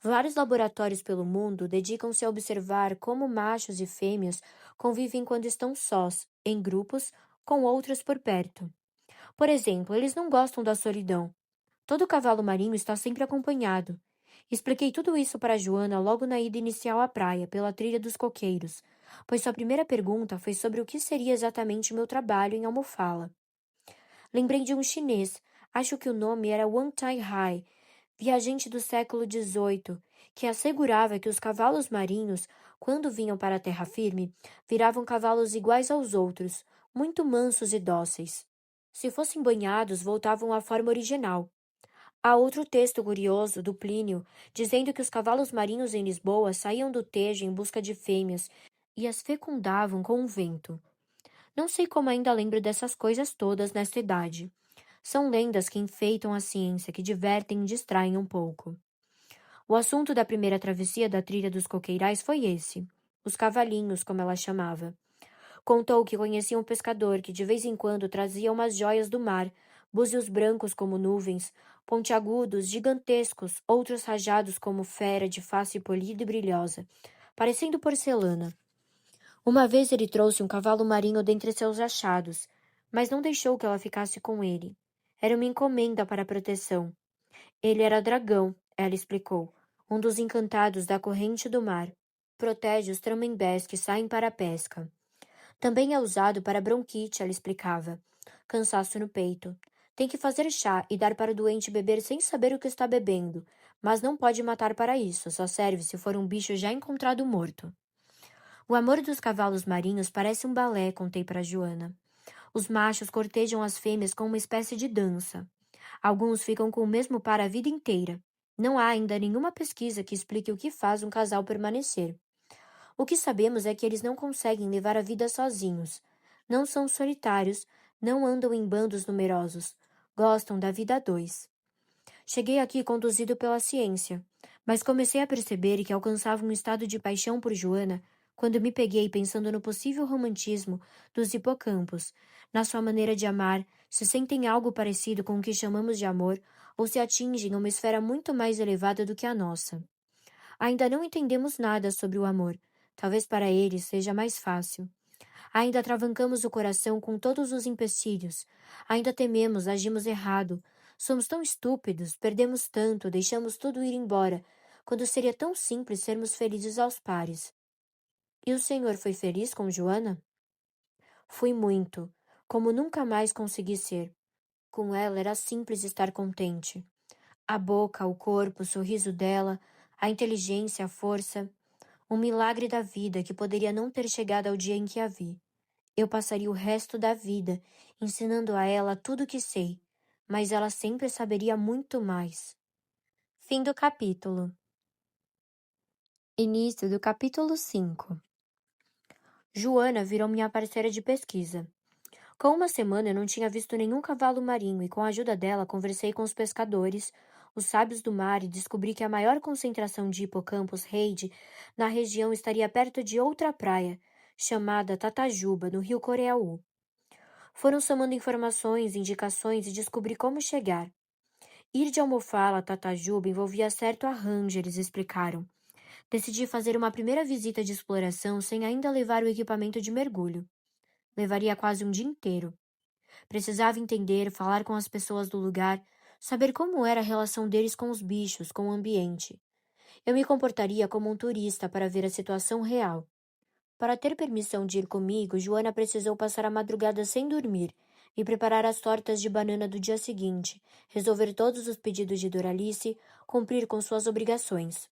Vários laboratórios pelo mundo dedicam-se a observar como machos e fêmeas convivem quando estão sós, em grupos, com outros por perto. Por exemplo, eles não gostam da solidão. Todo cavalo marinho está sempre acompanhado. Expliquei tudo isso para Joana logo na ida inicial à praia, pela trilha dos coqueiros, pois sua primeira pergunta foi sobre o que seria exatamente meu trabalho em Almofala. Lembrei de um chinês, acho que o nome era Wang Tai-hai, viajante do século XVIII, que assegurava que os cavalos marinhos, quando vinham para a terra firme, viravam cavalos iguais aos outros, muito mansos e dóceis. Se fossem banhados, voltavam à forma original. Há outro texto curioso, do Plínio, dizendo que os cavalos marinhos em Lisboa saíam do Tejo em busca de fêmeas e as fecundavam com o vento. Não sei como ainda lembro dessas coisas todas nesta idade. São lendas que enfeitam a ciência, que divertem e distraem um pouco. O assunto da primeira travessia da trilha dos coqueirais foi esse. Os cavalinhos, como ela chamava. Contou que conhecia um pescador que de vez em quando trazia umas joias do mar, búzios brancos como nuvens, pontiagudos, gigantescos, outros rajados como fera de face polida e brilhosa, parecendo porcelana. Uma vez ele trouxe um cavalo marinho dentre seus achados, mas não deixou que ela ficasse com ele. Era uma encomenda para a proteção. Ele era dragão, ela explicou, um dos encantados da corrente do mar. Protege os tremembés que saem para a pesca. Também é usado para bronquite, ela explicava. Cansaço no peito. Tem que fazer chá e dar para o doente beber sem saber o que está bebendo, mas não pode matar para isso, só serve se for um bicho já encontrado morto. O amor dos cavalos marinhos parece um balé, contei para Joana. Os machos cortejam as fêmeas com uma espécie de dança. Alguns ficam com o mesmo par a vida inteira. Não há ainda nenhuma pesquisa que explique o que faz um casal permanecer. O que sabemos é que eles não conseguem levar a vida sozinhos. Não são solitários, não andam em bandos numerosos. Gostam da vida a dois. Cheguei aqui conduzido pela ciência, mas comecei a perceber que alcançava um estado de paixão por Joana quando me peguei pensando no possível romantismo dos hipocampos, na sua maneira de amar, se sentem algo parecido com o que chamamos de amor ou se atingem uma esfera muito mais elevada do que a nossa. Ainda não entendemos nada sobre o amor. Talvez para eles seja mais fácil. Ainda atravancamos o coração com todos os empecilhos. Ainda tememos, agimos errado. Somos tão estúpidos, perdemos tanto, deixamos tudo ir embora, quando seria tão simples sermos felizes aos pares. E o senhor foi feliz com Joana? Fui muito, como nunca mais consegui ser. Com ela era simples estar contente. A boca, o corpo, o sorriso dela, a inteligência, a força. Um milagre da vida que poderia não ter chegado ao dia em que a vi. Eu passaria o resto da vida ensinando a ela tudo o que sei, mas ela sempre saberia muito mais. Fim do capítulo. Início do capítulo 5. Joana virou minha parceira de pesquisa. Com uma semana eu não tinha visto nenhum cavalo marinho e com a ajuda dela conversei com os pescadores, os sábios do mar e descobri que a maior concentração de hipocampos reide na região estaria perto de outra praia, chamada Tatajuba, no rio Coreaú. Foram somando informações, indicações e descobri como chegar. Ir de Almofala a Tatajuba envolvia certo arranjo, eles explicaram. Decidi fazer uma primeira visita de exploração sem ainda levar o equipamento de mergulho. Levaria quase um dia inteiro. Precisava entender, falar com as pessoas do lugar, saber como era a relação deles com os bichos, com o ambiente. Eu me comportaria como um turista para ver a situação real. Para ter permissão de ir comigo, Joana precisou passar a madrugada sem dormir e preparar as tortas de banana do dia seguinte, resolver todos os pedidos de Doralice, cumprir com suas obrigações.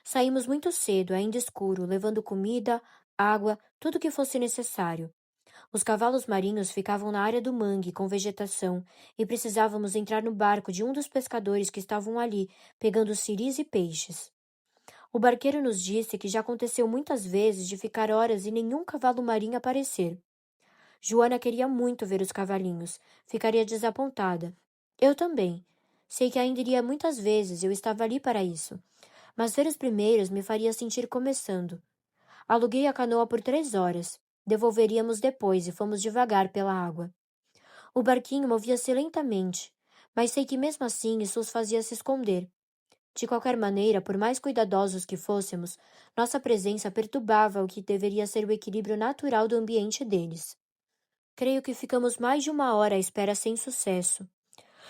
Saímos muito cedo, ainda escuro, levando comida, água, tudo o que fosse necessário. Os cavalos marinhos ficavam na área do mangue com vegetação e precisávamos entrar no barco de um dos pescadores que estavam ali, pegando siris e peixes. O barqueiro nos disse que já aconteceu muitas vezes de ficar horas e nenhum cavalo marinho aparecer. Joana queria muito ver os cavalinhos, ficaria desapontada. Eu também. Sei que ainda iria muitas vezes, eu estava ali para isso. Mas ver os primeiros me faria sentir começando. Aluguei a canoa por 3 horas. Devolveríamos depois e fomos devagar pela água. O barquinho movia-se lentamente, mas sei que mesmo assim isso os fazia se esconder. De qualquer maneira, por mais cuidadosos que fôssemos, nossa presença perturbava o que deveria ser o equilíbrio natural do ambiente deles. Creio que ficamos mais de 1 hora à espera sem sucesso.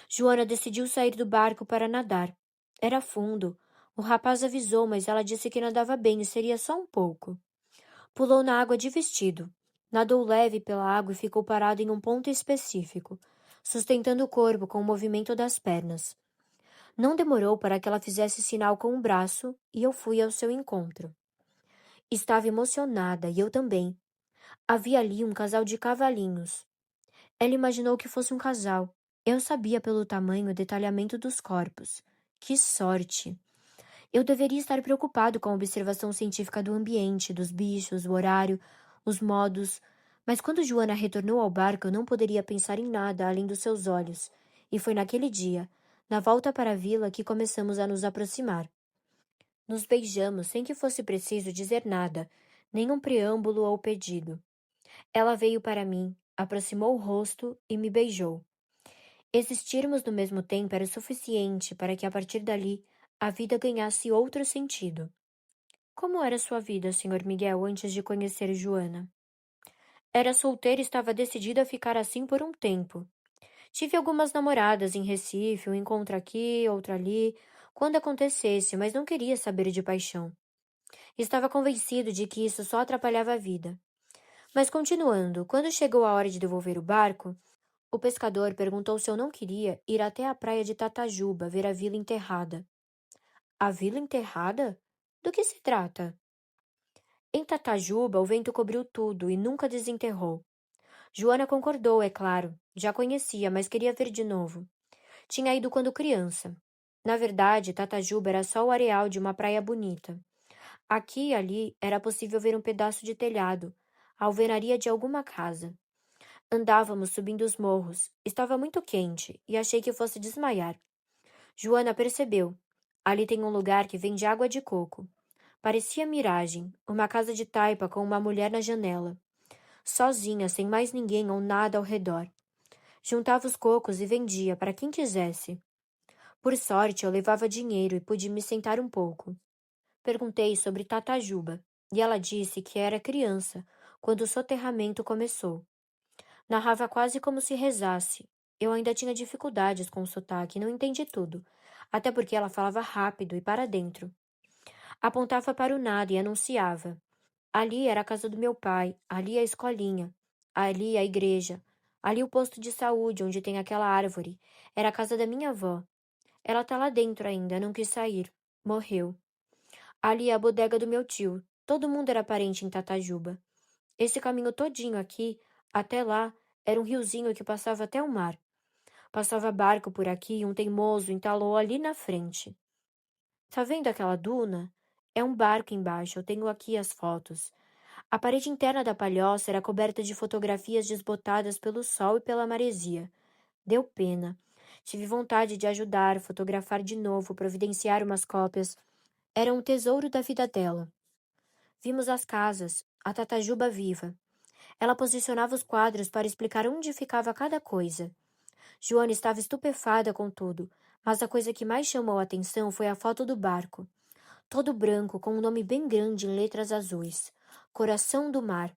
Joana decidiu sair do barco para nadar. Era fundo. O rapaz avisou, mas ela disse que nadava bem e seria só um pouco. Pulou na água de vestido. Nadou leve pela água e ficou parado em um ponto específico, sustentando o corpo com o movimento das pernas. Não demorou para que ela fizesse sinal com o braço e eu fui ao seu encontro. Estava emocionada e eu também. Havia ali um casal de cavalinhos. Ela imaginou que fosse um casal. Eu sabia pelo tamanho e detalhamento dos corpos. Que sorte! Eu deveria estar preocupado com a observação científica do ambiente, dos bichos, o horário, os modos. Mas quando Joana retornou ao barco, eu não poderia pensar em nada além dos seus olhos. E foi naquele dia, na volta para a vila, que começamos a nos aproximar. Nos beijamos sem que fosse preciso dizer nada, nenhum preâmbulo ou pedido. Ela veio para mim, aproximou o rosto e me beijou. Existirmos no mesmo tempo era suficiente para que, a partir dali, a vida ganhasse outro sentido. Como era sua vida, Sr. Miguel, antes de conhecer Joana? Era solteira e estava decidida a ficar assim por um tempo. Tive algumas namoradas em Recife, um encontro aqui, outro ali, quando acontecesse, mas não queria saber de paixão. Estava convencido de que isso só atrapalhava a vida. Mas continuando, quando chegou a hora de devolver o barco, o pescador perguntou se eu não queria ir até a praia de Tatajuba ver a vila enterrada. A vila enterrada? Do que se trata? Em Tatajuba, o vento cobriu tudo e nunca desenterrou. Joana concordou, é claro. Já conhecia, mas queria ver de novo. Tinha ido quando criança. Na verdade, Tatajuba era só o areal de uma praia bonita. Aqui e ali era possível ver um pedaço de telhado, a alvenaria de alguma casa. Andávamos subindo os morros. Estava muito quente e achei que fosse desmaiar. Joana percebeu. Ali tem um lugar que vende água de coco. Parecia miragem, uma casa de taipa com uma mulher na janela. Sozinha, sem mais ninguém ou nada ao redor. Juntava os cocos e vendia para quem quisesse. Por sorte, eu levava dinheiro e pude me sentar um pouco. Perguntei sobre Tatajuba, e ela disse que era criança, quando o soterramento começou. Narrava quase como se rezasse. Eu ainda tinha dificuldades com o sotaque e não entendi tudo, até porque ela falava rápido e para dentro. Apontava para o nada e anunciava. Ali era a casa do meu pai, ali a escolinha, ali a igreja, ali o posto de saúde onde tem aquela árvore. Era a casa da minha avó. Ela tá lá dentro ainda, não quis sair. Morreu. Ali é a bodega do meu tio. Todo mundo era parente em Tatajuba. Esse caminho todinho aqui, até lá, era um riozinho que passava até o mar. Passava barco por aqui e um teimoso entalou ali na frente. Tá vendo aquela duna? É um barco embaixo, eu tenho aqui as fotos. A parede interna da palhoça era coberta de fotografias desbotadas pelo sol e pela maresia. Deu pena. Tive vontade de ajudar, fotografar de novo, providenciar umas cópias. Era um tesouro da vida dela. Vimos as casas, a Tatajuba viva. Ela posicionava os quadros para explicar onde ficava cada coisa. Joana estava estupefada com tudo, mas a coisa que mais chamou a atenção foi a foto do barco. Todo branco, com um nome bem grande em letras azuis. Coração do Mar.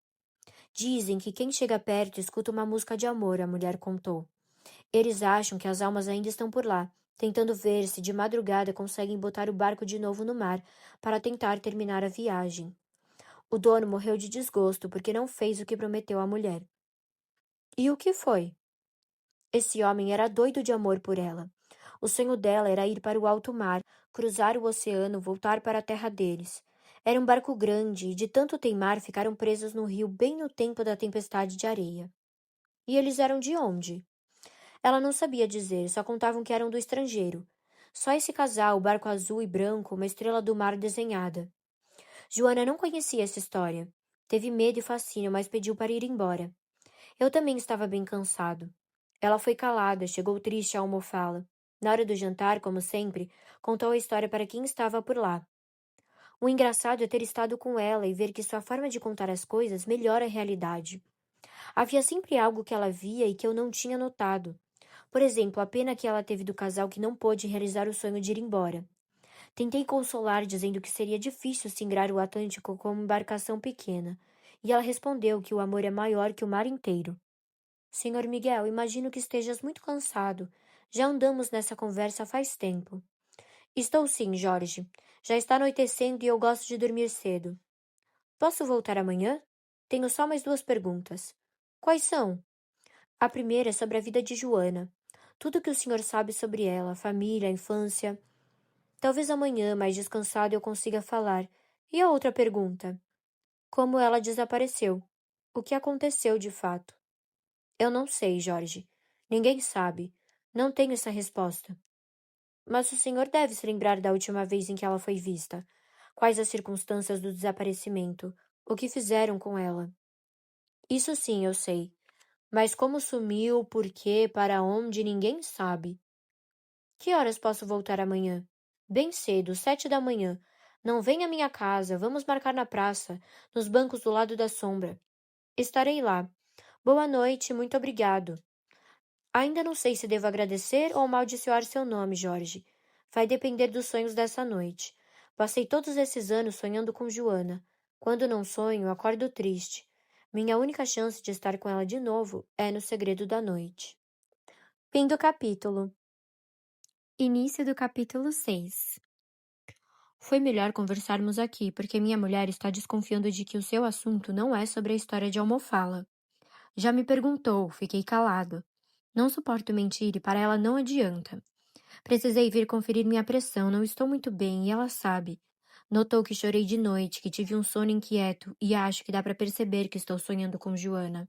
Dizem que quem chega perto escuta uma música de amor, a mulher contou. Eles acham que as almas ainda estão por lá, tentando ver se de madrugada conseguem botar o barco de novo no mar para tentar terminar a viagem. O dono morreu de desgosto porque não fez o que prometeu à mulher. E o que foi? Esse homem era doido de amor por ela. O sonho dela era ir para o alto mar, cruzar o oceano, voltar para a terra deles. Era um barco grande e, de tanto teimar, ficaram presos no rio bem no tempo da tempestade de areia. E eles eram de onde? Ela não sabia dizer, só contavam que eram do estrangeiro. Só esse casal, o barco azul e branco, uma estrela do mar desenhada. Joana não conhecia essa história. Teve medo e fascínio, mas pediu para ir embora. Eu também estava bem cansado. Ela foi calada, chegou triste a almofá-la. Na hora do jantar, como sempre, contou a história para quem estava por lá. O engraçado é ter estado com ela e ver que sua forma de contar as coisas melhora a realidade. Havia sempre algo que ela via e que eu não tinha notado. Por exemplo, a pena que ela teve do casal que não pôde realizar o sonho de ir embora. Tentei consolar, dizendo que seria difícil singrar o Atlântico com uma embarcação pequena, e ela respondeu que o amor é maior que o mar inteiro. Senhor Miguel, imagino que estejas muito cansado. Já andamos nessa conversa faz tempo. Estou sim, Jorge. Já está anoitecendo e eu gosto de dormir cedo. Posso voltar amanhã? Tenho só mais 2 perguntas. Quais são? A primeira é sobre a vida de Joana. Tudo que o senhor sabe sobre ela, a família, a infância. Talvez amanhã, mais descansado, eu consiga falar. E a outra pergunta? Como ela desapareceu? O que aconteceu de fato? Eu não sei, Jorge. Ninguém sabe. Não tenho essa resposta. Mas o senhor deve se lembrar da última vez em que ela foi vista. Quais as circunstâncias do desaparecimento? O que fizeram com ela? Isso sim, eu sei. Mas como sumiu, por quê, para onde, ninguém sabe. Que horas posso voltar amanhã? Bem cedo, 7 da manhã. Não venha à minha casa, vamos marcar na praça, nos bancos do lado da sombra. Estarei lá. Boa noite, muito obrigado. Ainda não sei se devo agradecer ou amaldiçoar seu nome, Jorge. Vai depender dos sonhos dessa noite. Passei todos esses anos sonhando com Joana. Quando não sonho, acordo triste. Minha única chance de estar com ela de novo é no segredo da noite. Fim do capítulo. Início do capítulo 6. Foi melhor conversarmos aqui, porque minha mulher está desconfiando de que o seu assunto não é sobre a história de Almofala. Já me perguntou, fiquei calado. Não suporto mentir e para ela não adianta. Precisei vir conferir minha pressão, não estou muito bem e ela sabe. Notou que chorei de noite, que tive um sono inquieto e acho que dá para perceber que estou sonhando com Joana.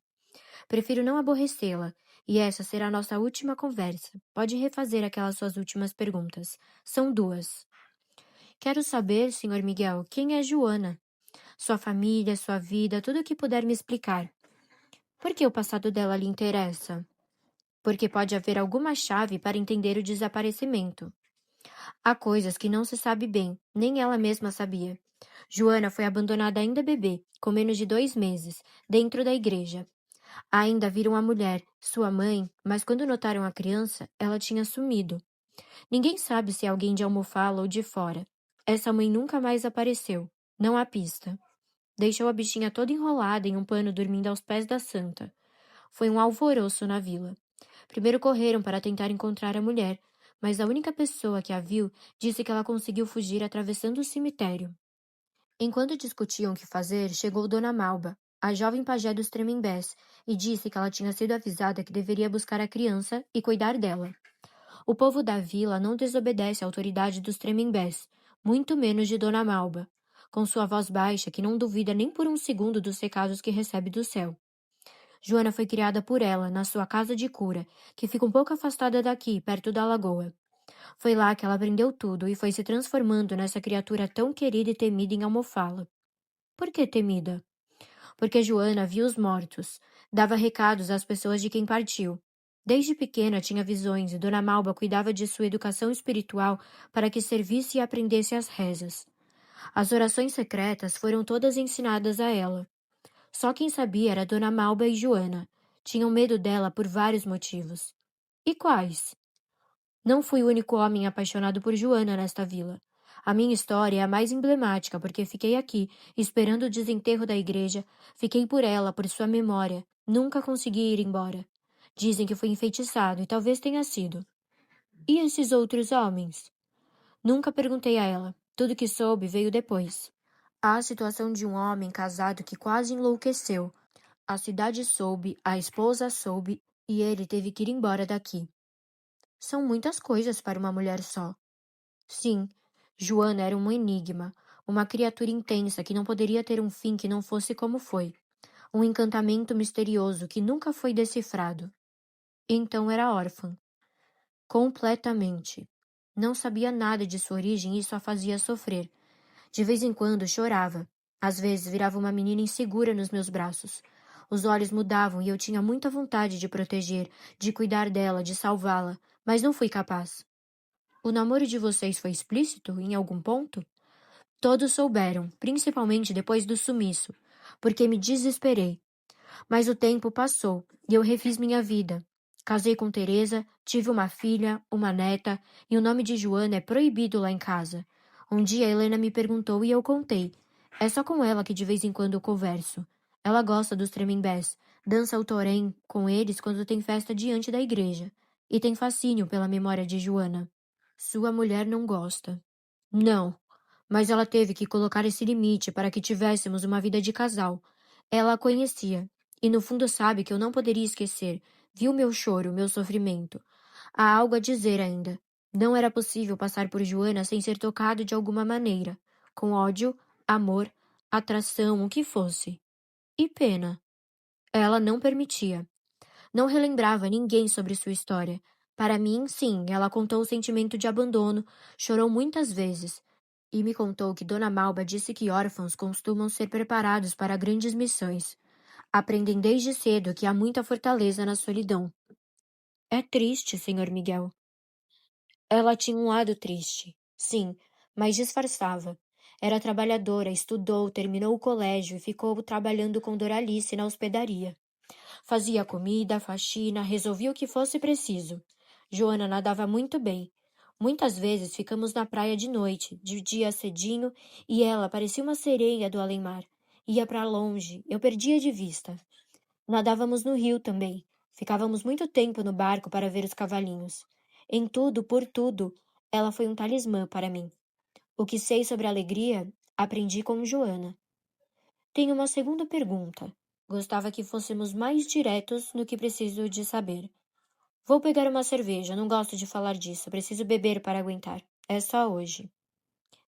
Prefiro não aborrecê-la, e essa será a nossa última conversa. Pode refazer aquelas suas últimas perguntas. São 2. Quero saber, Sr. Miguel, quem é Joana? Sua família, sua vida, tudo o que puder me explicar. Por que o passado dela lhe interessa? Porque pode haver alguma chave para entender o desaparecimento. Há coisas que não se sabe bem, nem ela mesma sabia. Joana foi abandonada ainda bebê, com menos de 2 meses, dentro da igreja. Ainda viram a mulher, sua mãe, mas quando notaram a criança, ela tinha sumido. Ninguém sabe se é alguém de Almofala ou de fora. Essa mãe nunca mais apareceu. Não há pista. Deixou a bichinha toda enrolada em um pano dormindo aos pés da santa. Foi um alvoroço na vila. Primeiro correram para tentar encontrar a mulher, mas a única pessoa que a viu disse que ela conseguiu fugir atravessando o cemitério. Enquanto discutiam o que fazer, chegou Dona Malba, a jovem pajé dos Tremembés, e disse que ela tinha sido avisada que deveria buscar a criança e cuidar dela. O povo da vila não desobedece à autoridade dos Tremembés, muito menos de Dona Malba, com sua voz baixa que não duvida nem por um segundo dos recados que recebe do céu. Joana foi criada por ela, na sua casa de cura, que fica um pouco afastada daqui, perto da lagoa. Foi lá que ela aprendeu tudo e foi se transformando nessa criatura tão querida e temida em Almofala. Por que temida? Porque Joana via os mortos, dava recados às pessoas de quem partiu. Desde pequena tinha visões e Dona Malba cuidava de sua educação espiritual para que servisse e aprendesse as rezas. As orações secretas foram todas ensinadas a ela. Só quem sabia era Dona Malba e Joana. Tinham medo dela por vários motivos. E quais? Não fui o único homem apaixonado por Joana nesta vila. A minha história é a mais emblemática porque fiquei aqui, esperando o desenterro da igreja, fiquei por ela, por sua memória. Nunca consegui ir embora. Dizem que fui enfeitiçado e talvez tenha sido. E esses outros homens? Nunca perguntei a ela. Tudo que soube veio depois. Há a situação de um homem casado que quase enlouqueceu. A cidade soube, a esposa soube e ele teve que ir embora daqui. São muitas coisas para uma mulher só. Sim, Joana era um enigma. Uma criatura intensa que não poderia ter um fim que não fosse como foi. Um encantamento misterioso que nunca foi decifrado. Então era órfã. Completamente. Não sabia nada de sua origem e isso a fazia sofrer. De vez em quando chorava. Às vezes virava uma menina insegura nos meus braços. Os olhos mudavam e eu tinha muita vontade de proteger, de cuidar dela, de salvá-la, mas não fui capaz. O namoro de vocês foi explícito em algum ponto? Todos souberam, principalmente depois do sumiço, porque me desesperei. Mas o tempo passou e eu refiz minha vida. Casei com Teresa, tive uma filha, uma neta, e o nome de Joana é proibido lá em casa. Um dia Helena me perguntou e eu contei. É só com ela que de vez em quando eu converso. Ela gosta dos Tremembés, dança o torém com eles quando tem festa diante da igreja, e tem fascínio pela memória de Joana. Sua mulher não gosta. Não, mas ela teve que colocar esse limite para que tivéssemos uma vida de casal. Ela a conhecia, e no fundo sabe que eu não poderia esquecer. Viu meu choro, meu sofrimento. Há algo a dizer ainda. Não era possível passar por Joana sem ser tocado de alguma maneira. Com ódio, amor, atração, o que fosse. E pena. Ela não permitia. Não relembrava ninguém sobre sua história. Para mim, sim, ela contou o sentimento de abandono, chorou muitas vezes. E me contou que Dona Malba disse que órfãos costumam ser preparados para grandes missões. Aprendem desde cedo que há muita fortaleza na solidão. É triste, senhor Miguel. Ela tinha um lado triste, sim, mas disfarçava. Era trabalhadora, estudou, terminou o colégio e ficou trabalhando com Doralice na hospedaria. Fazia comida, faxina, resolvia o que fosse preciso. Joana nadava muito bem. Muitas vezes ficamos na praia de noite, de dia cedinho, e ela parecia uma sereia do além-mar. Ia para longe, eu perdia de vista. Nadávamos no rio também. Ficávamos muito tempo no barco para ver os cavalinhos. Em tudo, por tudo, ela foi um talismã para mim. O que sei sobre a alegria, aprendi com Joana. Tenho uma segunda pergunta. Gostava que fôssemos mais diretos no que preciso de saber. Vou pegar uma cerveja, não gosto de falar disso, preciso beber para aguentar. É só hoje.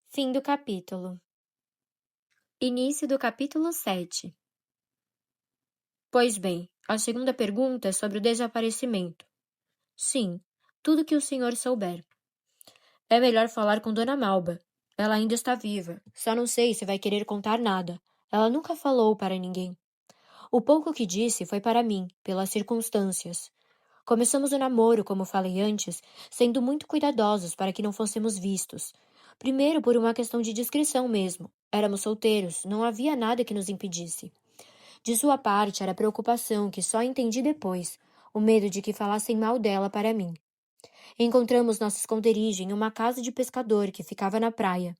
Fim do capítulo. Início do capítulo 7. Pois bem, a segunda pergunta é sobre o desaparecimento. Sim, tudo que o senhor souber. É melhor falar com Dona Malba. Ela ainda está viva. Só não sei se vai querer contar nada. Ela nunca falou para ninguém. O pouco que disse foi para mim, pelas circunstâncias. Começamos o namoro, como falei antes, sendo muito cuidadosos para que não fôssemos vistos. Primeiro, por uma questão de discrição mesmo. Éramos solteiros, não havia nada que nos impedisse. De sua parte, era preocupação que só entendi depois, o medo de que falassem mal dela para mim. Encontramos nosso esconderijo em uma casa de pescador que ficava na praia.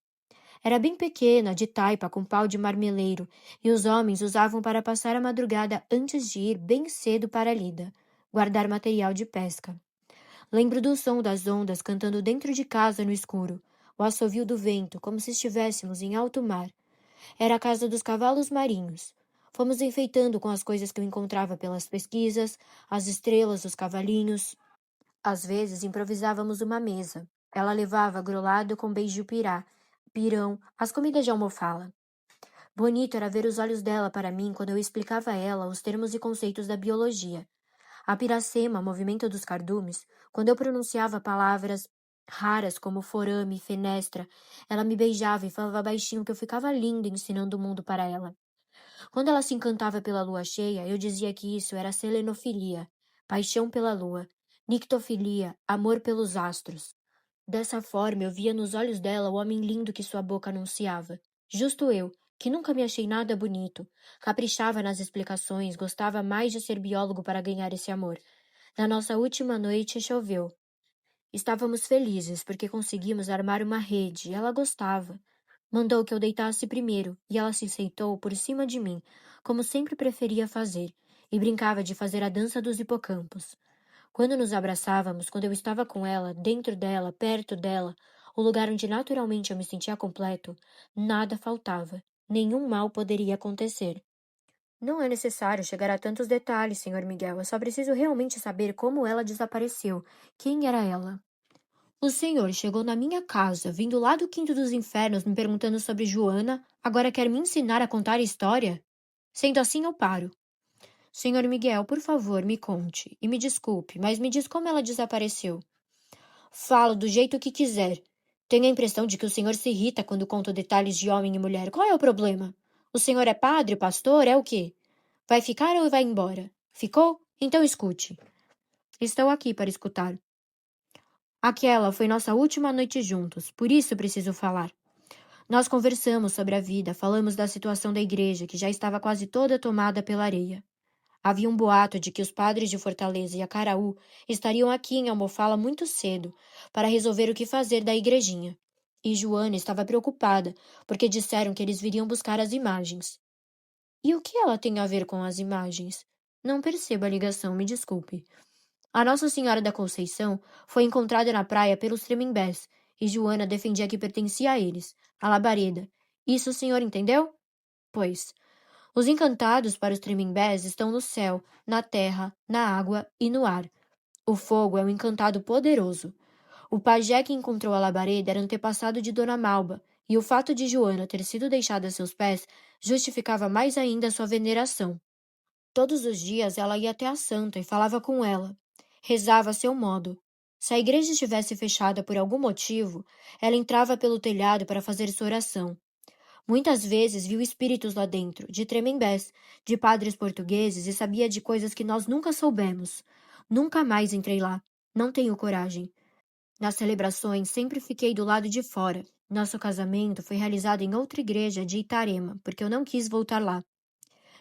Era bem pequena, de taipa com pau de marmeleiro, e os homens usavam para passar a madrugada antes de ir bem cedo para a lida, guardar material de pesca. Lembro do som das ondas cantando dentro de casa no escuro, o assovio do vento, como se estivéssemos em alto mar. Era a casa dos cavalos marinhos. Fomos enfeitando com as coisas que eu encontrava pelas pesquisas, as estrelas, os cavalinhos. Às vezes improvisávamos uma mesa. Ela levava grolado com beiju-pirá, pirão, as comidas de almofala. Bonito era ver os olhos dela para mim quando eu explicava a ela os termos e conceitos da biologia. A piracema, movimento dos cardumes, quando eu pronunciava palavras raras como forame, fenestra, ela me beijava e falava baixinho que eu ficava linda ensinando o mundo para ela. Quando ela se encantava pela lua cheia, eu dizia que isso era selenofilia, paixão pela lua, nictofilia, amor pelos astros. Dessa forma, eu via nos olhos dela o homem lindo que sua boca anunciava. Justo eu, que nunca me achei nada bonito, caprichava nas explicações, gostava mais de ser biólogo para ganhar esse amor. Na nossa última noite, choveu. Estávamos felizes porque conseguimos armar uma rede e ela gostava. Mandou que eu deitasse primeiro e ela se sentou por cima de mim, como sempre preferia fazer, e brincava de fazer a dança dos hipocampos. Quando nos abraçávamos, quando eu estava com ela, dentro dela, perto dela, o lugar onde naturalmente eu me sentia completo, nada faltava. Nenhum mal poderia acontecer. Não é necessário chegar a tantos detalhes, senhor Miguel. Eu só preciso realmente saber como ela desapareceu. Quem era ela? O senhor chegou na minha casa, vindo lá do quinto dos infernos, me perguntando sobre Joana, agora quer me ensinar a contar a história? Sendo assim, eu paro. Senhor Miguel, por favor, me conte. E me desculpe, mas me diz como ela desapareceu. Falo do jeito que quiser. Tenho a impressão de que o senhor se irrita quando conto detalhes de homem e mulher. Qual é o problema? O senhor é padre, pastor, é o quê? Vai ficar ou vai embora? Ficou? Então escute. Estou aqui para escutar. Aquela foi nossa última noite juntos, por isso preciso falar. Nós conversamos sobre a vida, falamos da situação da igreja, que já estava quase toda tomada pela areia. Havia um boato de que os padres de Fortaleza e Acaraú estariam aqui em Almofala muito cedo para resolver o que fazer da igrejinha. E Joana estava preocupada, porque disseram que eles viriam buscar as imagens. E o que ela tem a ver com as imagens? Não percebo a ligação, me desculpe. A Nossa Senhora da Conceição foi encontrada na praia pelos Tremimbés, e Joana defendia que pertencia a eles, a labareda. Isso o senhor entendeu? Pois. Os encantados para os Tremimbés estão no céu, na terra, na água e no ar. O fogo é um encantado poderoso. O pajé que encontrou a labareda era antepassado de Dona Malba, e o fato de Joana ter sido deixada a seus pés justificava mais ainda sua veneração. Todos os dias ela ia até a santa e falava com ela. Rezava a seu modo. Se a igreja estivesse fechada por algum motivo, ela entrava pelo telhado para fazer sua oração. Muitas vezes viu espíritos lá dentro, de tremembés, de padres portugueses e sabia de coisas que nós nunca soubemos. Nunca mais entrei lá. Não tenho coragem. Nas celebrações sempre fiquei do lado de fora. Nosso casamento foi realizado em outra igreja de Itarema, porque eu não quis voltar lá.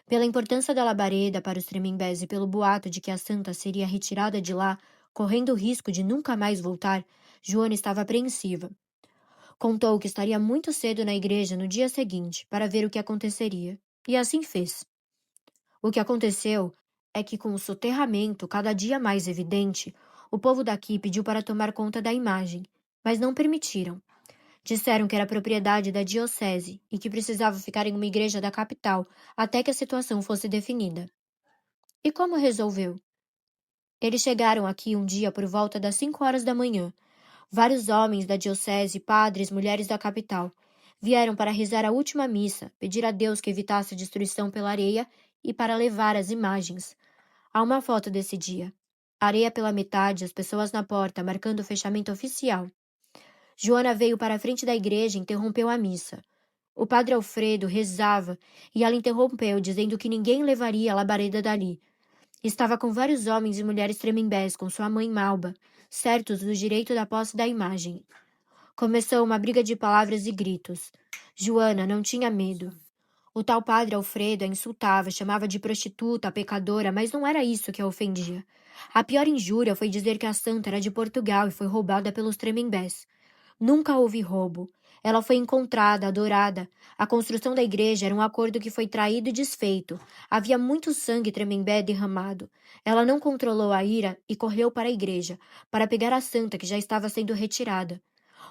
Pela importância da labareda para os tremembés e pelo boato de que a santa seria retirada de lá, correndo o risco de nunca mais voltar, Joana estava apreensiva. Contou que estaria muito cedo na igreja no dia seguinte para ver o que aconteceria. E assim fez. O que aconteceu é que, com o soterramento cada dia mais evidente, o povo daqui pediu para tomar conta da imagem, mas não permitiram. Disseram que era propriedade da diocese e que precisava ficar em uma igreja da capital até que a situação fosse definida. E como resolveu? Eles chegaram aqui um dia por volta das 5 horas da manhã. Vários homens da diocese, padres, mulheres da capital, vieram para rezar a última missa, pedir a Deus que evitasse a destruição pela areia e para levar as imagens. Há uma foto desse dia. Areia pela metade, as pessoas na porta, marcando o fechamento oficial. Joana veio para a frente da igreja e interrompeu a missa. O padre Alfredo rezava e ela interrompeu, dizendo que ninguém levaria a labareda dali. Estava com vários homens e mulheres tremembés com sua mãe Malba, certos do direito da posse da imagem. Começou uma briga de palavras e gritos. Joana não tinha medo. O tal padre Alfredo a insultava, chamava de prostituta, pecadora, mas não era isso que a ofendia. A pior injúria foi dizer que a santa era de Portugal e foi roubada pelos tremembés. Nunca houve roubo. Ela foi encontrada, adorada. A construção da igreja era um acordo que foi traído e desfeito. Havia muito sangue tremembé derramado. Ela não controlou a ira e correu para a igreja, para pegar a santa que já estava sendo retirada.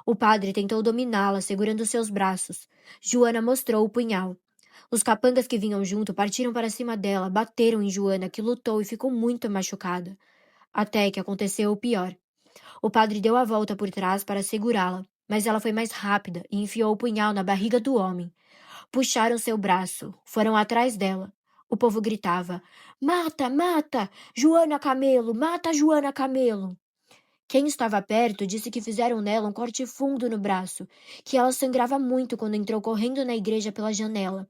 O padre tentou dominá-la, segurando seus braços. Joana mostrou o punhal. Os capangas que vinham junto partiram para cima dela, bateram em Joana, que lutou e ficou muito machucada. Até que aconteceu o pior. O padre deu a volta por trás para segurá-la, mas ela foi mais rápida e enfiou o punhal na barriga do homem. Puxaram seu braço, foram atrás dela. O povo gritava: Mata, mata! Joana Camelo, mata Joana Camelo! Quem estava perto disse que fizeram nela um corte fundo no braço, que ela sangrava muito quando entrou correndo na igreja pela janela.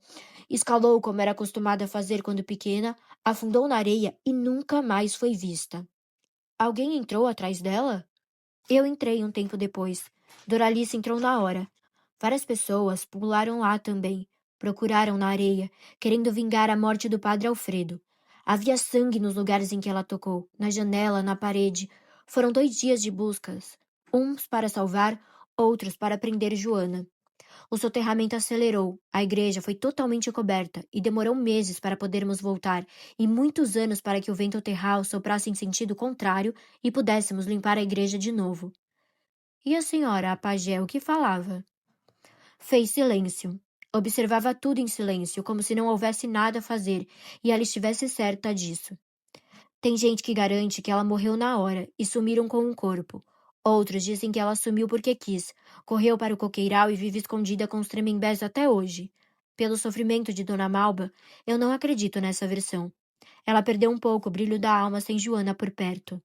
Escalou como era acostumada a fazer quando pequena, afundou na areia e nunca mais foi vista. Alguém entrou atrás dela? Eu entrei um tempo depois. Doralice entrou na hora. Várias pessoas pularam lá também. Procuraram na areia, querendo vingar a morte do padre Alfredo. Havia sangue nos lugares em que ela tocou, na janela, na parede. Foram 2 dias de buscas. Uns para salvar, outros para prender Joana. O soterramento acelerou, a igreja foi totalmente coberta e demorou meses para podermos voltar e muitos anos para que o vento terral soprasse em sentido contrário e pudéssemos limpar a igreja de novo. E a senhora, a pajé, o que falava? Fez silêncio. Observava tudo em silêncio, como se não houvesse nada a fazer, e ela estivesse certa disso. Tem gente que garante que ela morreu na hora e sumiram com um corpo. Outros dizem que ela sumiu porque quis, correu para o coqueiral e vive escondida com os tremembés até hoje. Pelo sofrimento de Dona Malba, eu não acredito nessa versão. Ela perdeu um pouco o brilho da alma sem Joana por perto.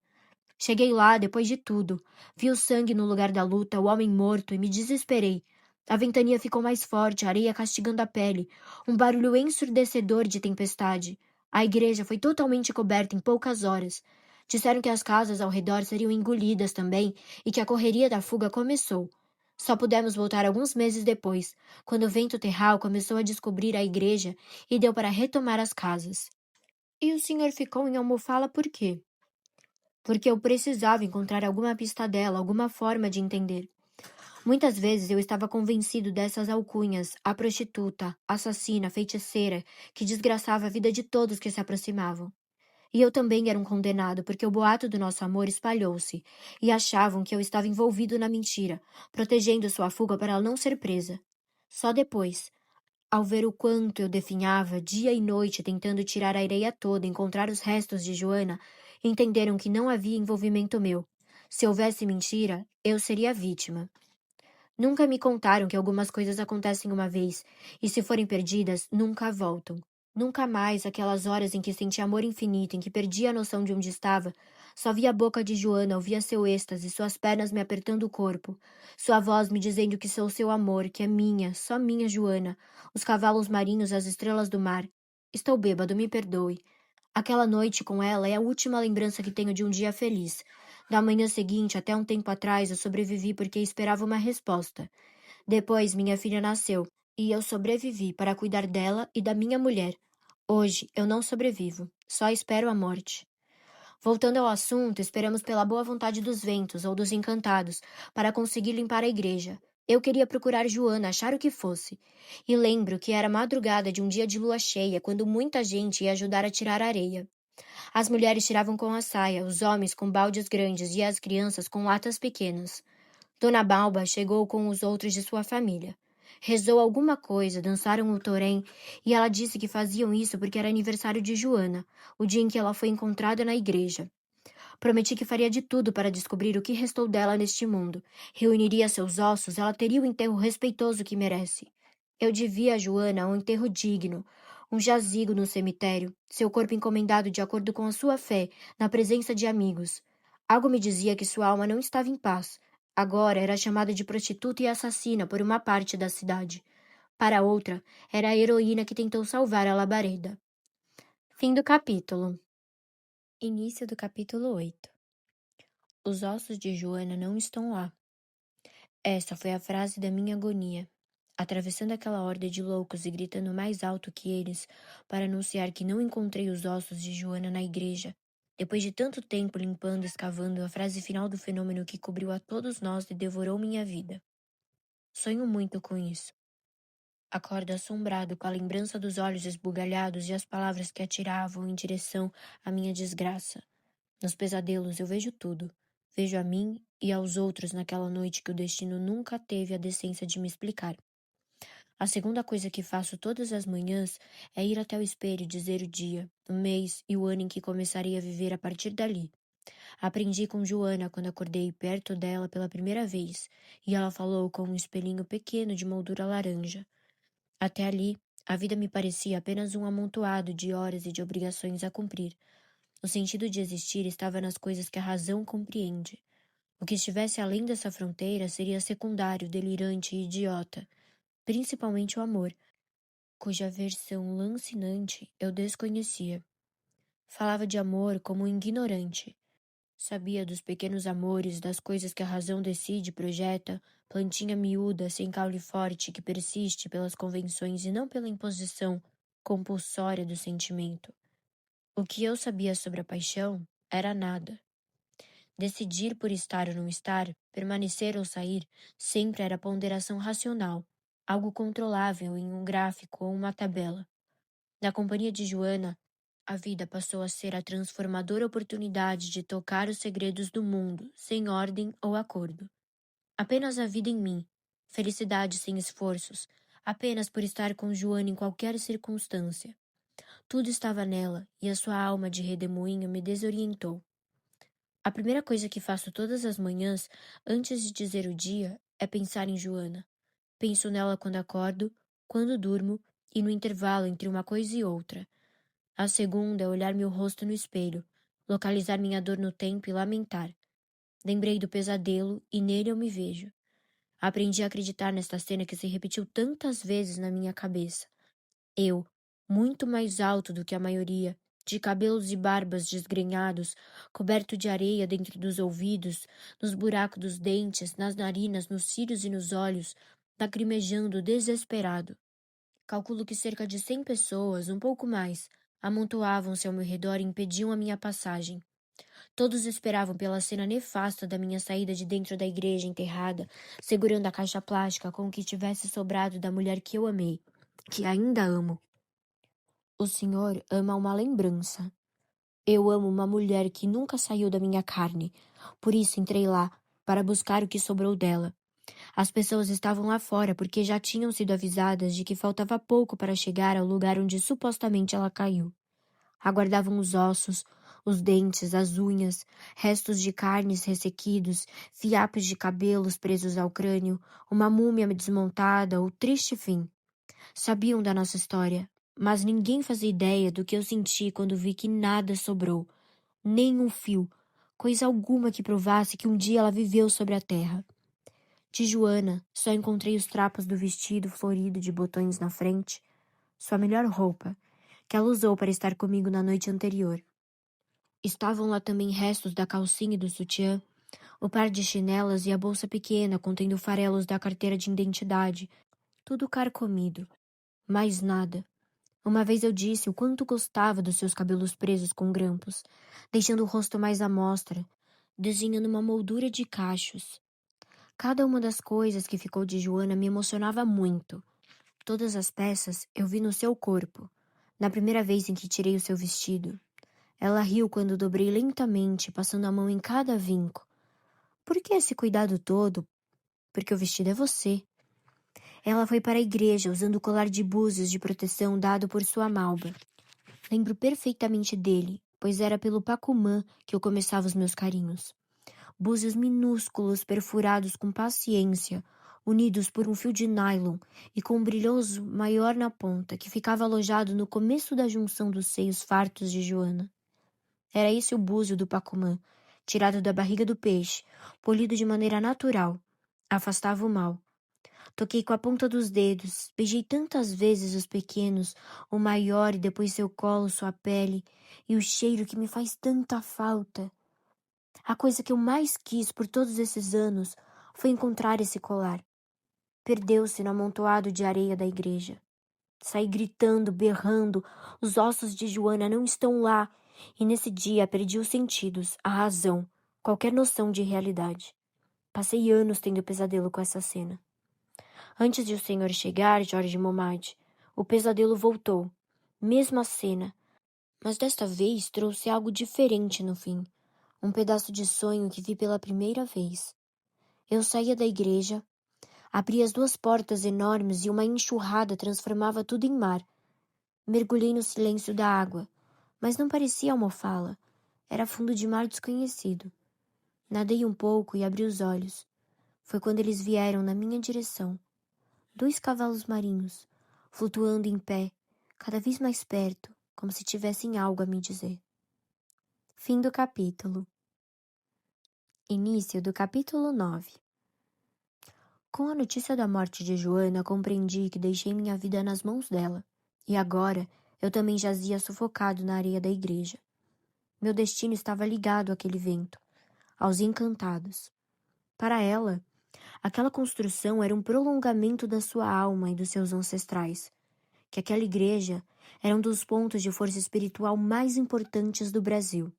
Cheguei lá depois de tudo. Vi o sangue no lugar da luta, o homem morto, e me desesperei. A ventania ficou mais forte, a areia castigando a pele. Um barulho ensurdecedor de tempestade. A igreja foi totalmente coberta em poucas horas. Disseram que as casas ao redor seriam engolidas também e que a correria da fuga começou. Só pudemos voltar alguns meses depois, quando o vento terral começou a descobrir a igreja e deu para retomar as casas. E o senhor ficou em Almofala por quê? Porque eu precisava encontrar alguma pista dela, alguma forma de entender. Muitas vezes eu estava convencido dessas alcunhas, a prostituta, assassina, feiticeira, que desgraçava a vida de todos que se aproximavam. E eu também era um condenado, porque o boato do nosso amor espalhou-se, e achavam que eu estava envolvido na mentira, protegendo sua fuga para ela não ser presa. Só depois, ao ver o quanto eu definhava dia e noite tentando tirar a areia toda e encontrar os restos de Joana, entenderam que não havia envolvimento meu. Se houvesse mentira, eu seria a vítima. Nunca me contaram que algumas coisas acontecem uma vez, e se forem perdidas, nunca voltam. Nunca mais aquelas horas em que senti amor infinito, em que perdi a noção de onde estava, só via a boca de Joana, ouvia seu êxtase, suas pernas me apertando o corpo, sua voz me dizendo que sou seu amor, que é minha, só minha Joana, os cavalos marinhos, as estrelas do mar. Estou bêbado, me perdoe. Aquela noite com ela é a última lembrança que tenho de um dia feliz. Da manhã seguinte, até um tempo atrás, eu sobrevivi porque esperava uma resposta. Depois, minha filha nasceu, e eu sobrevivi para cuidar dela e da minha mulher. Hoje, eu não sobrevivo, só espero a morte. Voltando ao assunto, esperamos pela boa vontade dos ventos ou dos encantados para conseguir limpar a igreja. Eu queria procurar Joana, achar o que fosse. E lembro que era madrugada de um dia de lua cheia, quando muita gente ia ajudar a tirar a areia. As mulheres tiravam com a saia, os homens com baldes grandes e as crianças com latas pequenas. Dona Balba chegou com os outros de sua família. Rezou alguma coisa, dançaram o torém, e ela disse que faziam isso porque era aniversário de Joana, o dia em que ela foi encontrada na igreja. Prometi que faria de tudo para descobrir o que restou dela neste mundo. Reuniria seus ossos, ela teria o enterro respeitoso que merece. Eu devia a Joana um enterro digno, um jazigo no cemitério, seu corpo encomendado de acordo com a sua fé, na presença de amigos. Algo me dizia que sua alma não estava em paz. Agora era chamada de prostituta e assassina por uma parte da cidade. Para outra, era a heroína que tentou salvar a labareda. Fim do capítulo. Início do capítulo 8. Os ossos de Joana não estão lá. Essa foi a frase da minha agonia, atravessando aquela horda de loucos e gritando mais alto que eles para anunciar que não encontrei os ossos de Joana na igreja. Depois de tanto tempo limpando e escavando, a frase final do fenômeno que cobriu a todos nós e devorou minha vida. Sonho muito com isso. Acordo assombrado com a lembrança dos olhos esbugalhados e as palavras que atiravam em direção à minha desgraça. Nos pesadelos eu vejo tudo. Vejo a mim e aos outros naquela noite que o destino nunca teve a decência de me explicar. A segunda coisa que faço todas as manhãs é ir até o espelho e dizer o dia, o mês e o ano em que começarei a viver a partir dali. Aprendi com Joana quando acordei perto dela pela primeira vez, e ela falou com um espelhinho pequeno de moldura laranja. Até ali, a vida me parecia apenas um amontoado de horas e de obrigações a cumprir. O sentido de existir estava nas coisas que a razão compreende. O que estivesse além dessa fronteira seria secundário, delirante e idiota, principalmente o amor, cuja versão lancinante eu desconhecia. Falava de amor como um ignorante. Sabia dos pequenos amores, das coisas que a razão decide e projeta, plantinha miúda, sem caule forte, que persiste pelas convenções e não pela imposição compulsória do sentimento. O que eu sabia sobre a paixão era nada. Decidir por estar ou não estar, permanecer ou sair, sempre era ponderação racional, algo controlável em um gráfico ou uma tabela. Na companhia de Joana, a vida passou a ser a transformadora oportunidade de tocar os segredos do mundo, sem ordem ou acordo. Apenas a vida em mim, felicidade sem esforços, apenas por estar com Joana em qualquer circunstância. Tudo estava nela, e a sua alma de redemoinho me desorientou. A primeira coisa que faço todas as manhãs, antes de dizer o dia, é pensar em Joana. Penso nela quando acordo, quando durmo e no intervalo entre uma coisa e outra. A segunda é olhar meu rosto no espelho, localizar minha dor no tempo e lamentar. Lembrei do pesadelo e nele eu me vejo. Aprendi a acreditar nesta cena que se repetiu tantas vezes na minha cabeça. Eu, muito mais alto do que a maioria, de cabelos e barbas desgrenhados, coberto de areia dentro dos ouvidos, nos buracos dos dentes, nas narinas, nos cílios e nos olhos, lacrimejando desesperado. Calculo que cerca de 100 pessoas, um pouco mais, amontoavam-se ao meu redor e impediam a minha passagem. Todos esperavam pela cena nefasta da minha saída de dentro da igreja enterrada, segurando a caixa plástica com o que tivesse sobrado da mulher que eu amei, que ainda amo. O senhor ama uma lembrança. Eu amo uma mulher que nunca saiu da minha carne. Por isso entrei lá, para buscar o que sobrou dela. As pessoas estavam lá fora porque já tinham sido avisadas de que faltava pouco para chegar ao lugar onde supostamente ela caiu. Aguardavam os ossos, os dentes, as unhas, restos de carnes ressequidos, fiapos de cabelos presos ao crânio, uma múmia desmontada, o triste fim. Sabiam da nossa história, mas ninguém fazia ideia do que eu senti quando vi que nada sobrou, nem um fio, coisa alguma que provasse que um dia ela viveu sobre a terra. De Joana, só encontrei os trapos do vestido florido de botões na frente, sua melhor roupa, que ela usou para estar comigo na noite anterior. Estavam lá também restos da calcinha e do sutiã, o par de chinelas e a bolsa pequena contendo farelos da carteira de identidade, tudo carcomido. Mais nada. Uma vez eu disse o quanto gostava dos seus cabelos presos com grampos, deixando o rosto mais à mostra, desenhando uma moldura de cachos. Cada uma das coisas que ficou de Joana me emocionava muito. Todas as peças eu vi no seu corpo, na primeira vez em que tirei o seu vestido. Ela riu quando dobrei lentamente, passando a mão em cada vinco. Por que esse cuidado todo? Porque o vestido é você. Ela foi para a igreja usando o colar de búzios de proteção dado por sua malba. Lembro perfeitamente dele, pois era pelo Pacumã que eu começava os meus carinhos. Búzios minúsculos perfurados com paciência, unidos por um fio de nylon e com um brilhoso maior na ponta, que ficava alojado no começo da junção dos seios fartos de Joana. Era esse o búzio do Pacumã, tirado da barriga do peixe, polido de maneira natural. Afastava o mal. Toquei com a ponta dos dedos, beijei tantas vezes os pequenos, o maior e depois seu colo, sua pele, e o cheiro que me faz tanta falta. A coisa que eu mais quis por todos esses anos foi encontrar esse colar. Perdeu-se no amontoado de areia da igreja. Saí gritando, berrando, os ossos de Joana não estão lá, e nesse dia perdi os sentidos, a razão, qualquer noção de realidade. Passei anos tendo pesadelo com essa cena. Antes de o senhor chegar, Jorge Momad, o pesadelo voltou. Mesma cena. Mas desta vez trouxe algo diferente no fim. Um pedaço de sonho que vi pela primeira vez. Eu saía da igreja, abria as duas portas enormes e uma enxurrada transformava tudo em mar. Mergulhei no silêncio da água, mas não parecia almofala. Era fundo de mar desconhecido. Nadei um pouco e abri os olhos. Foi quando eles vieram na minha direção. 2 cavalos marinhos, flutuando em pé, cada vez mais perto, como se tivessem algo a me dizer. Fim do capítulo. Início do capítulo 9. Com a notícia da morte de Joana, compreendi que deixei minha vida nas mãos dela. E agora, eu também jazia sufocado na areia da igreja. Meu destino estava ligado àquele vento, aos encantados. Para ela, aquela construção era um prolongamento da sua alma e dos seus ancestrais, que aquela igreja era um dos pontos de força espiritual mais importantes do Brasil.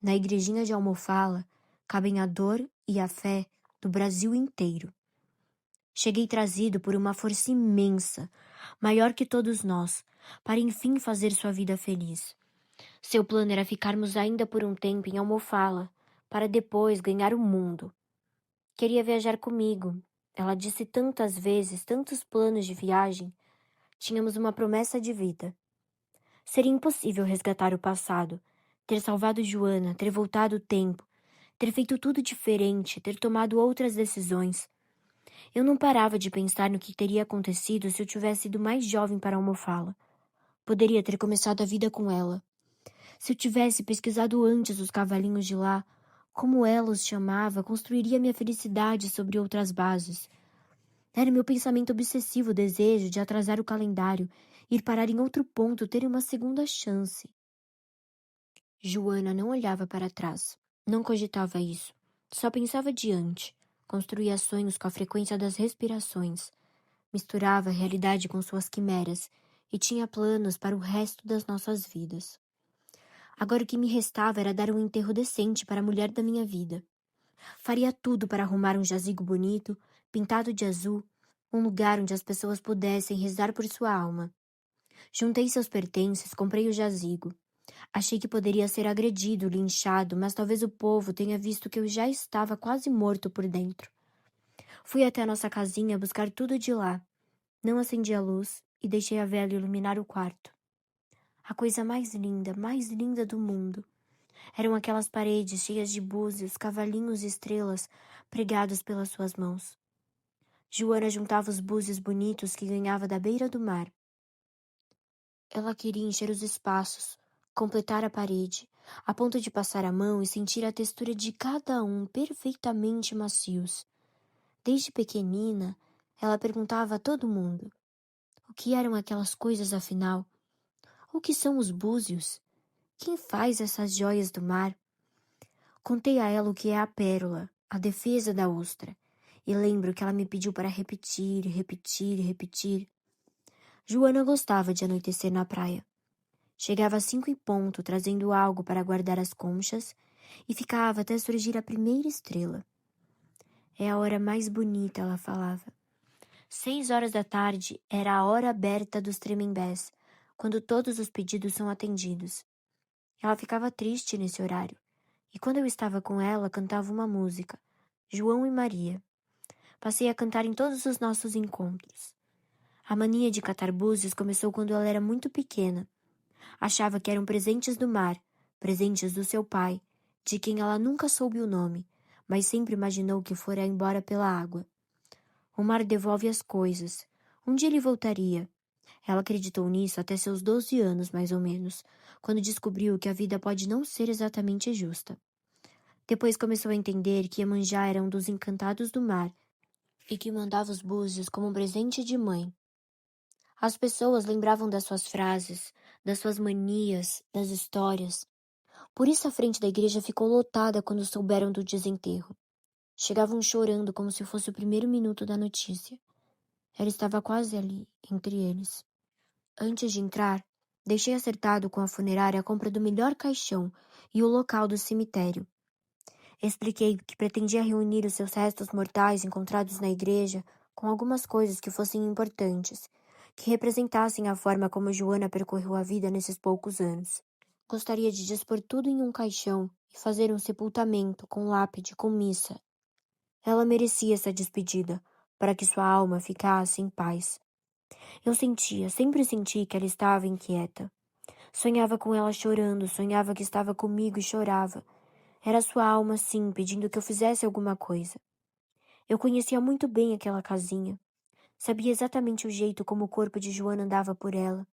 Na igrejinha de Almofala, cabem a dor e a fé do Brasil inteiro. Cheguei trazido por uma força imensa, maior que todos nós, para enfim fazer sua vida feliz. Seu plano era ficarmos ainda por um tempo em Almofala, para depois ganhar o mundo. Queria viajar comigo. Ela disse tantas vezes, tantos planos de viagem. Tínhamos uma promessa de vida. Seria impossível resgatar o passado, ter salvado Joana, ter voltado o tempo, ter feito tudo diferente, ter tomado outras decisões. Eu não parava de pensar no que teria acontecido se eu tivesse sido mais jovem para almofá-la. Poderia ter começado a vida com ela. Se eu tivesse pesquisado antes os cavalinhos de lá, como ela os chamava, construiria minha felicidade sobre outras bases. Era meu pensamento obsessivo o desejo de atrasar o calendário, ir parar em outro ponto, ter uma segunda chance. Joana não olhava para trás. Não cogitava isso. Só pensava adiante. Construía sonhos com a frequência das respirações. Misturava a realidade com suas quimeras e tinha planos para o resto das nossas vidas. Agora o que me restava era dar um enterro decente para a mulher da minha vida. Faria tudo para arrumar um jazigo bonito, pintado de azul, um lugar onde as pessoas pudessem rezar por sua alma. Juntei seus pertences, comprei o jazigo. Achei que poderia ser agredido, linchado, mas talvez o povo tenha visto que eu já estava quase morto por dentro. Fui até a nossa casinha buscar tudo de lá. Não acendi a luz e deixei a vela iluminar o quarto. A coisa mais linda do mundo. Eram aquelas paredes cheias de búzios, cavalinhos e estrelas pregados pelas suas mãos. Joana juntava os búzios bonitos que ganhava da beira do mar. Ela queria encher os espaços, completar a parede, a ponto de passar a mão e sentir a textura de cada um perfeitamente macios. Desde pequenina, ela perguntava a todo mundo: o que eram aquelas coisas afinal? O que são os búzios? Quem faz essas joias do mar? Contei a ela o que é a pérola, a defesa da ostra, e lembro que ela me pediu para repetir, repetir, repetir. Joana gostava de anoitecer na praia. Chegava às 5 em ponto, trazendo algo para guardar as conchas, e ficava até surgir a primeira estrela. É a hora mais bonita, ela falava. 6 horas da tarde era a hora aberta dos Tremembés, quando todos os pedidos são atendidos. Ela ficava triste nesse horário, e quando eu estava com ela, cantava uma música, João e Maria. Passei a cantar em todos os nossos encontros. A mania de catar búzios começou quando ela era muito pequena. Achava que eram presentes do mar, presentes do seu pai, de quem ela nunca soube o nome, mas sempre imaginou que fora embora pela água. O mar devolve as coisas. Um dia ele voltaria. Ela acreditou nisso até seus 12 anos, mais ou menos, quando descobriu que a vida pode não ser exatamente justa. Depois começou a entender que Iemanjá era um dos encantados do mar e que mandava os búzios como um presente de mãe. As pessoas lembravam das suas frases, das suas manias, das histórias. Por isso a frente da igreja ficou lotada quando souberam do desenterro. Chegavam chorando como se fosse o primeiro minuto da notícia. Ela estava quase ali, entre eles. Antes de entrar, deixei acertado com a funerária a compra do melhor caixão e o local do cemitério. Expliquei que pretendia reunir os seus restos mortais encontrados na igreja com algumas coisas que fossem importantes, que representassem a forma como Joana percorreu a vida nesses poucos anos. Gostaria de dispor tudo em um caixão e fazer um sepultamento com lápide, com missa. Ela merecia essa despedida, para que sua alma ficasse em paz. Eu sentia, sempre senti que ela estava inquieta. Sonhava com ela chorando, sonhava que estava comigo e chorava. Era sua alma, sim, pedindo que eu fizesse alguma coisa. Eu conhecia muito bem aquela casinha. Sabia exatamente o jeito como o corpo de Joana andava por ela.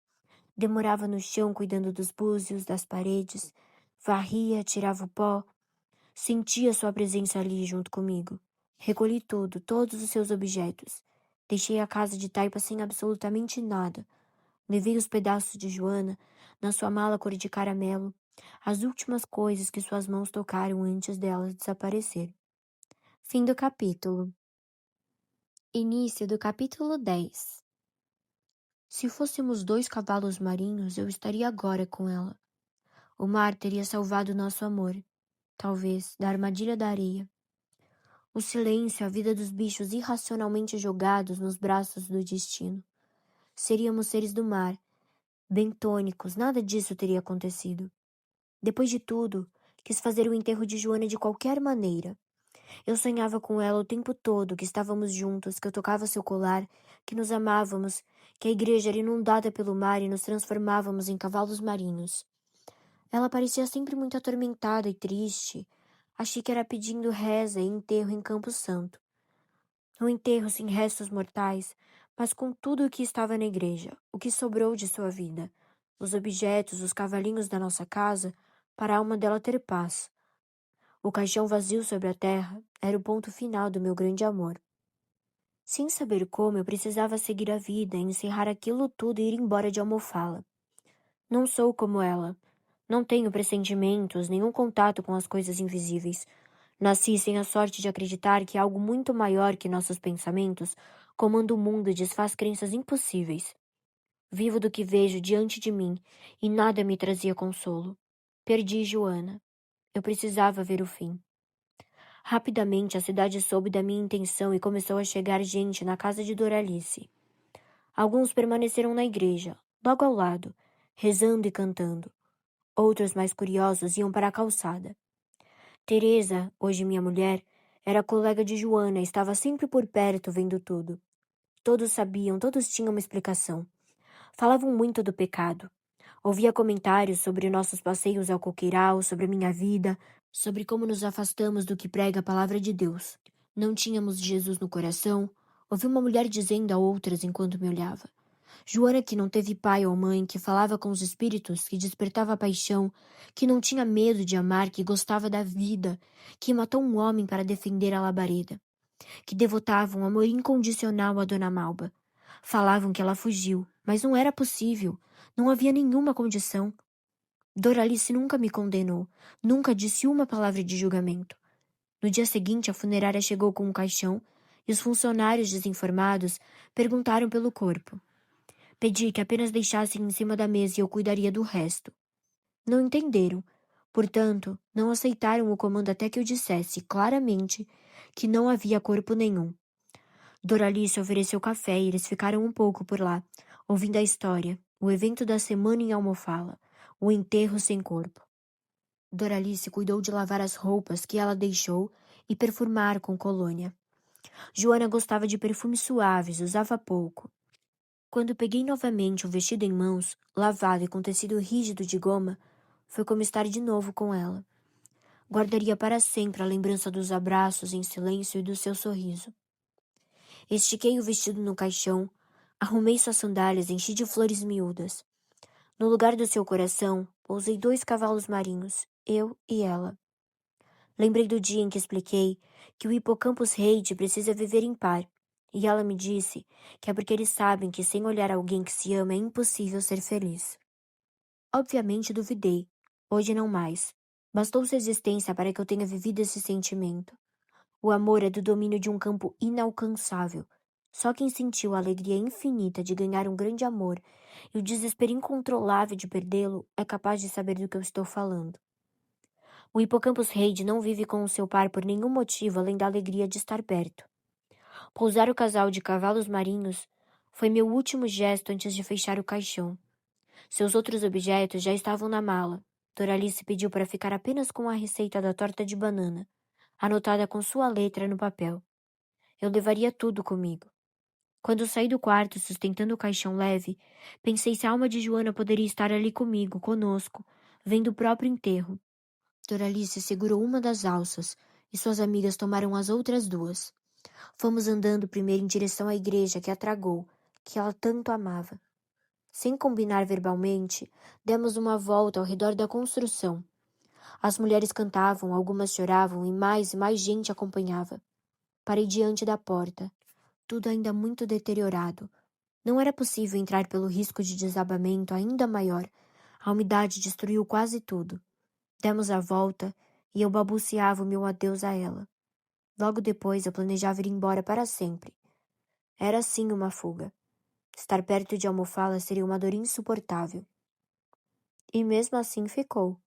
Demorava no chão cuidando dos búzios, das paredes. Varria, tirava o pó. Sentia sua presença ali junto comigo. Recolhi tudo, todos os seus objetos. Deixei a casa de Taipa sem absolutamente nada. Levei os pedaços de Joana na sua mala cor de caramelo, as últimas coisas que suas mãos tocaram antes dela desaparecer. Fim do capítulo. Início do capítulo 10. Se fôssemos 2 cavalos marinhos, eu estaria agora com ela. O mar teria salvado nosso amor, talvez, da armadilha da areia. O silêncio, a vida dos bichos irracionalmente jogados nos braços do destino. Seríamos seres do mar, bentônicos, nada disso teria acontecido. Depois de tudo, quis fazer o enterro de Joana de qualquer maneira. Eu sonhava com ela o tempo todo, que estávamos juntos, que eu tocava seu colar, que nos amávamos, que a igreja era inundada pelo mar e nos transformávamos em cavalos marinhos. Ela parecia sempre muito atormentada e triste. Achei que era pedindo reza e enterro em Campo Santo. Um enterro sem restos mortais, mas com tudo o que estava na igreja, o que sobrou de sua vida, os objetos, os cavalinhos da nossa casa, para a alma dela ter paz. O caixão vazio sobre a terra era o ponto final do meu grande amor. Sem saber como, eu precisava seguir a vida, encerrar aquilo tudo e ir embora de Almofala. Não sou como ela. Não tenho pressentimentos, nenhum contato com as coisas invisíveis. Nasci sem a sorte de acreditar que algo muito maior que nossos pensamentos comanda o mundo e desfaz crenças impossíveis. Vivo do que vejo diante de mim e nada me trazia consolo. Perdi Joana. Eu precisava ver o fim. Rapidamente a cidade soube da minha intenção e começou a chegar gente na casa de Doralice. Alguns permaneceram na igreja, logo ao lado, rezando e cantando. Outros, mais curiosos, iam para a calçada. Teresa, hoje minha mulher, era colega de Joana e estava sempre por perto vendo tudo. Todos sabiam, todos tinham uma explicação. Falavam muito do pecado. Ouvia comentários sobre nossos passeios ao coqueiral, sobre minha vida, sobre como nos afastamos do que prega a palavra de Deus. Não tínhamos Jesus no coração. Ouvi uma mulher dizendo a outras enquanto me olhava. Joana, que não teve pai ou mãe, que falava com os espíritos, que despertava paixão, que não tinha medo de amar, que gostava da vida, que matou um homem para defender a labareda, que devotava um amor incondicional a Dona Malba. Falavam que ela fugiu, mas não era possível. Não havia nenhuma condição. Doralice nunca me condenou, nunca disse uma palavra de julgamento. No dia seguinte, a funerária chegou com um caixão e os funcionários desinformados perguntaram pelo corpo. Pedi que apenas deixassem em cima da mesa e eu cuidaria do resto. Não entenderam. Portanto, não aceitaram o comando até que eu dissesse claramente que não havia corpo nenhum. Doralice ofereceu café e eles ficaram um pouco por lá, ouvindo a história, o evento da semana em Almofala, o enterro sem corpo. Doralice cuidou de lavar as roupas que ela deixou e perfumar com colônia. Joana gostava de perfumes suaves, usava pouco. Quando peguei novamente o vestido em mãos, lavado e com tecido rígido de goma, foi como estar de novo com ela. Guardaria para sempre a lembrança dos abraços em silêncio e do seu sorriso. Estiquei o vestido no caixão, arrumei suas sandálias, enchi de flores miúdas. No lugar do seu coração, pousei 2 cavalos marinhos, eu e ela. Lembrei do dia em que expliquei que o Hippocampus Reid precisa viver em par, e ela me disse que é porque eles sabem que sem olhar alguém que se ama é impossível ser feliz. Obviamente duvidei. Hoje não mais. Bastou sua existência para que eu tenha vivido esse sentimento. O amor é do domínio de um campo inalcançável. Só quem sentiu a alegria infinita de ganhar um grande amor e o desespero incontrolável de perdê-lo é capaz de saber do que eu estou falando. O Hippocampus Reid não vive com o seu par por nenhum motivo além da alegria de estar perto. Pousar o casal de cavalos marinhos foi meu último gesto antes de fechar o caixão. Seus outros objetos já estavam na mala. Doralice pediu para ficar apenas com a receita da torta de banana, anotada com sua letra no papel. Eu levaria tudo comigo. Quando saí do quarto sustentando o caixão leve, pensei se a alma de Joana poderia estar ali comigo, conosco, vendo o próprio enterro. Doralice segurou uma das alças e suas amigas tomaram as outras 2. Fomos andando primeiro em direção à igreja que a tragou, que ela tanto amava. Sem combinar verbalmente, demos uma volta ao redor da construção. As mulheres cantavam, algumas choravam e mais gente acompanhava. Parei diante da porta. Tudo ainda muito deteriorado. Não era possível entrar pelo risco de desabamento ainda maior. A umidade destruiu quase tudo. Demos a volta e eu balbuciava o meu adeus a ela. Logo depois eu planejava ir embora para sempre. Era sim uma fuga. Estar perto de Almofala seria uma dor insuportável. E mesmo assim ficou.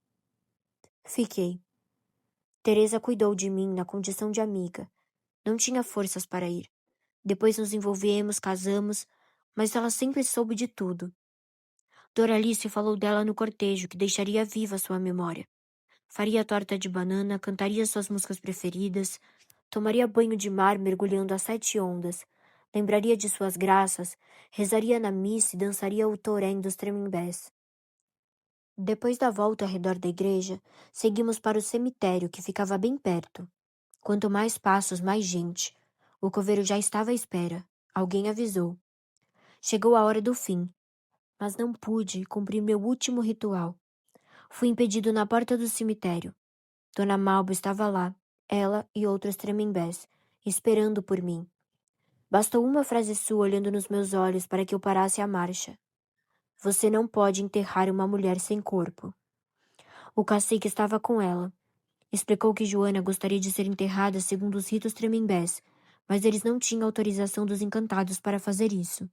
Fiquei. Teresa cuidou de mim na condição de amiga. Não tinha forças para ir. Depois nos envolvemos, casamos, mas ela sempre soube de tudo. Doralice falou dela no cortejo, que deixaria viva sua memória. Faria torta de banana, cantaria suas músicas preferidas, tomaria banho de mar mergulhando às 7 ondas, lembraria de suas graças, rezaria na missa e dançaria o torém dos Tremembés. Depois da volta ao redor da igreja, seguimos para o cemitério, que ficava bem perto. Quanto mais passos, mais gente. O coveiro já estava à espera. Alguém avisou. Chegou a hora do fim, mas não pude cumprir meu último ritual. Fui impedido na porta do cemitério. Dona Malba estava lá, ela e outros tremembés, esperando por mim. Bastou uma frase sua olhando nos meus olhos para que eu parasse a marcha. Você não pode enterrar uma mulher sem corpo. O cacique estava com ela. Explicou que Joana gostaria de ser enterrada segundo os ritos tremembés, mas eles não tinham autorização dos encantados para fazer isso.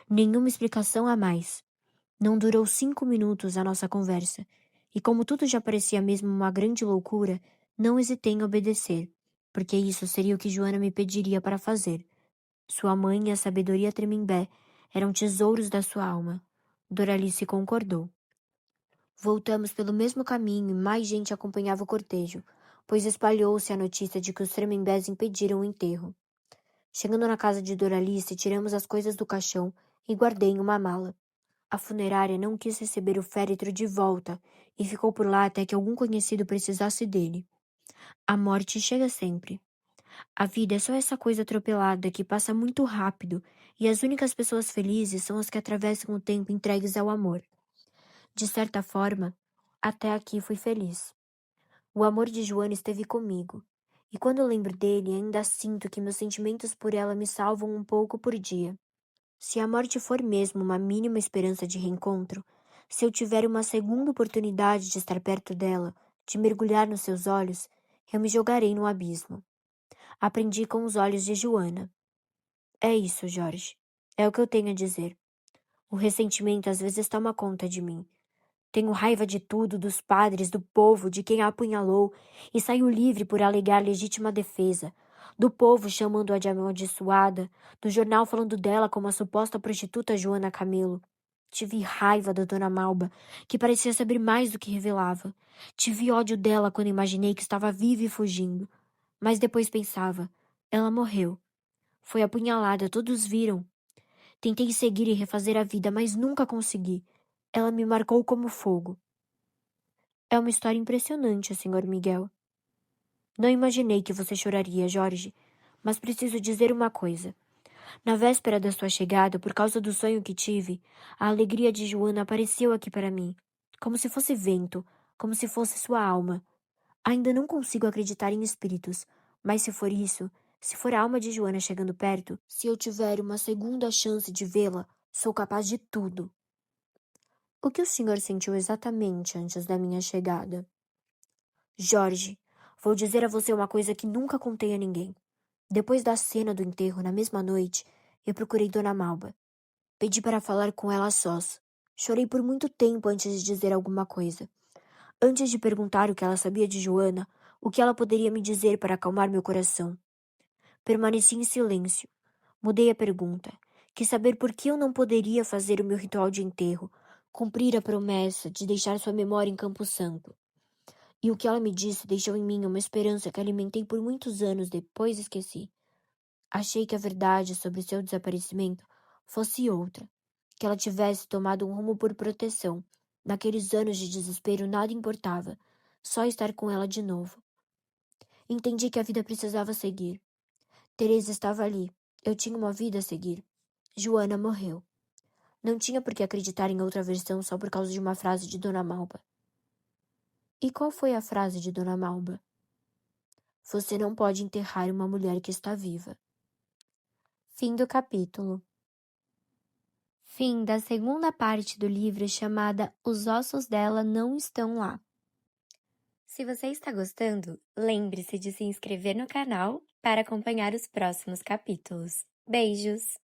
Nenhuma explicação a mais. Não durou 5 minutos a nossa conversa, e como tudo já parecia mesmo uma grande loucura, não hesitei em obedecer, porque isso seria o que Joana me pediria para fazer. Sua mãe e a sabedoria Tremembé eram tesouros da sua alma. Doralice concordou. Voltamos pelo mesmo caminho e mais gente acompanhava o cortejo, pois espalhou-se a notícia de que os Tremembés impediram o enterro. Chegando na casa de Doralice, tiramos as coisas do caixão e guardei em uma mala. A funerária não quis receber o féretro de volta e ficou por lá até que algum conhecido precisasse dele. A morte chega sempre. A vida é só essa coisa atropelada que passa muito rápido e as únicas pessoas felizes são as que atravessam o tempo entregues ao amor. De certa forma, até aqui fui feliz. O amor de Joana esteve comigo, e quando eu lembro dele, ainda sinto que meus sentimentos por ela me salvam um pouco por dia. Se a morte for mesmo uma mínima esperança de reencontro, se eu tiver uma segunda oportunidade de estar perto dela, de mergulhar nos seus olhos, eu me jogarei no abismo. Aprendi com os olhos de Joana. É isso, Jorge. É o que eu tenho a dizer. O ressentimento às vezes toma conta de mim. Tenho raiva de tudo, dos padres, do povo, de quem a apunhalou, e saio livre por alegar legítima defesa. Do povo chamando-a de amaldiçoada, do jornal falando dela como a suposta prostituta Joana Camelo. Tive raiva da Dona Malba, que parecia saber mais do que revelava. Tive ódio dela quando imaginei que estava viva e fugindo. Mas depois pensava, ela morreu. Foi apunhalada, todos viram. Tentei seguir e refazer a vida, mas nunca consegui. Ela me marcou como fogo. É uma história impressionante, Sr. Miguel. Não imaginei que você choraria, Jorge, mas preciso dizer uma coisa. Na véspera da sua chegada, por causa do sonho que tive, a alegria de Joana apareceu aqui para mim, como se fosse vento, como se fosse sua alma. Ainda não consigo acreditar em espíritos, mas se for isso, se for a alma de Joana chegando perto, se eu tiver uma segunda chance de vê-la, sou capaz de tudo. O que o senhor sentiu exatamente antes da minha chegada? Jorge, vou dizer a você uma coisa que nunca contei a ninguém. Depois da cena do enterro, na mesma noite, eu procurei Dona Malba. Pedi para falar com ela a sós. Chorei por muito tempo antes de dizer alguma coisa. Antes de perguntar o que ela sabia de Joana, o que ela poderia me dizer para acalmar meu coração. Permaneci em silêncio. Mudei a pergunta. Quis saber por que eu não poderia fazer o meu ritual de enterro, cumprir a promessa de deixar sua memória em Campo Santo. E o que ela me disse deixou em mim uma esperança que alimentei por muitos anos, depois esqueci. Achei que a verdade sobre seu desaparecimento fosse outra, que ela tivesse tomado um rumo por proteção. Naqueles anos de desespero nada importava, só estar com ela de novo. Entendi que a vida precisava seguir. Teresa estava ali, eu tinha uma vida a seguir. Joana morreu. Não tinha por que acreditar em outra versão só por causa de uma frase de Dona Malba. E qual foi a frase de Dona Malba? Você não pode enterrar uma mulher que está viva. Fim do capítulo. Fim da segunda parte do livro chamada Os Ossos Dela Não Estão Lá. Se você está gostando, lembre-se de se inscrever no canal para acompanhar os próximos capítulos. Beijos!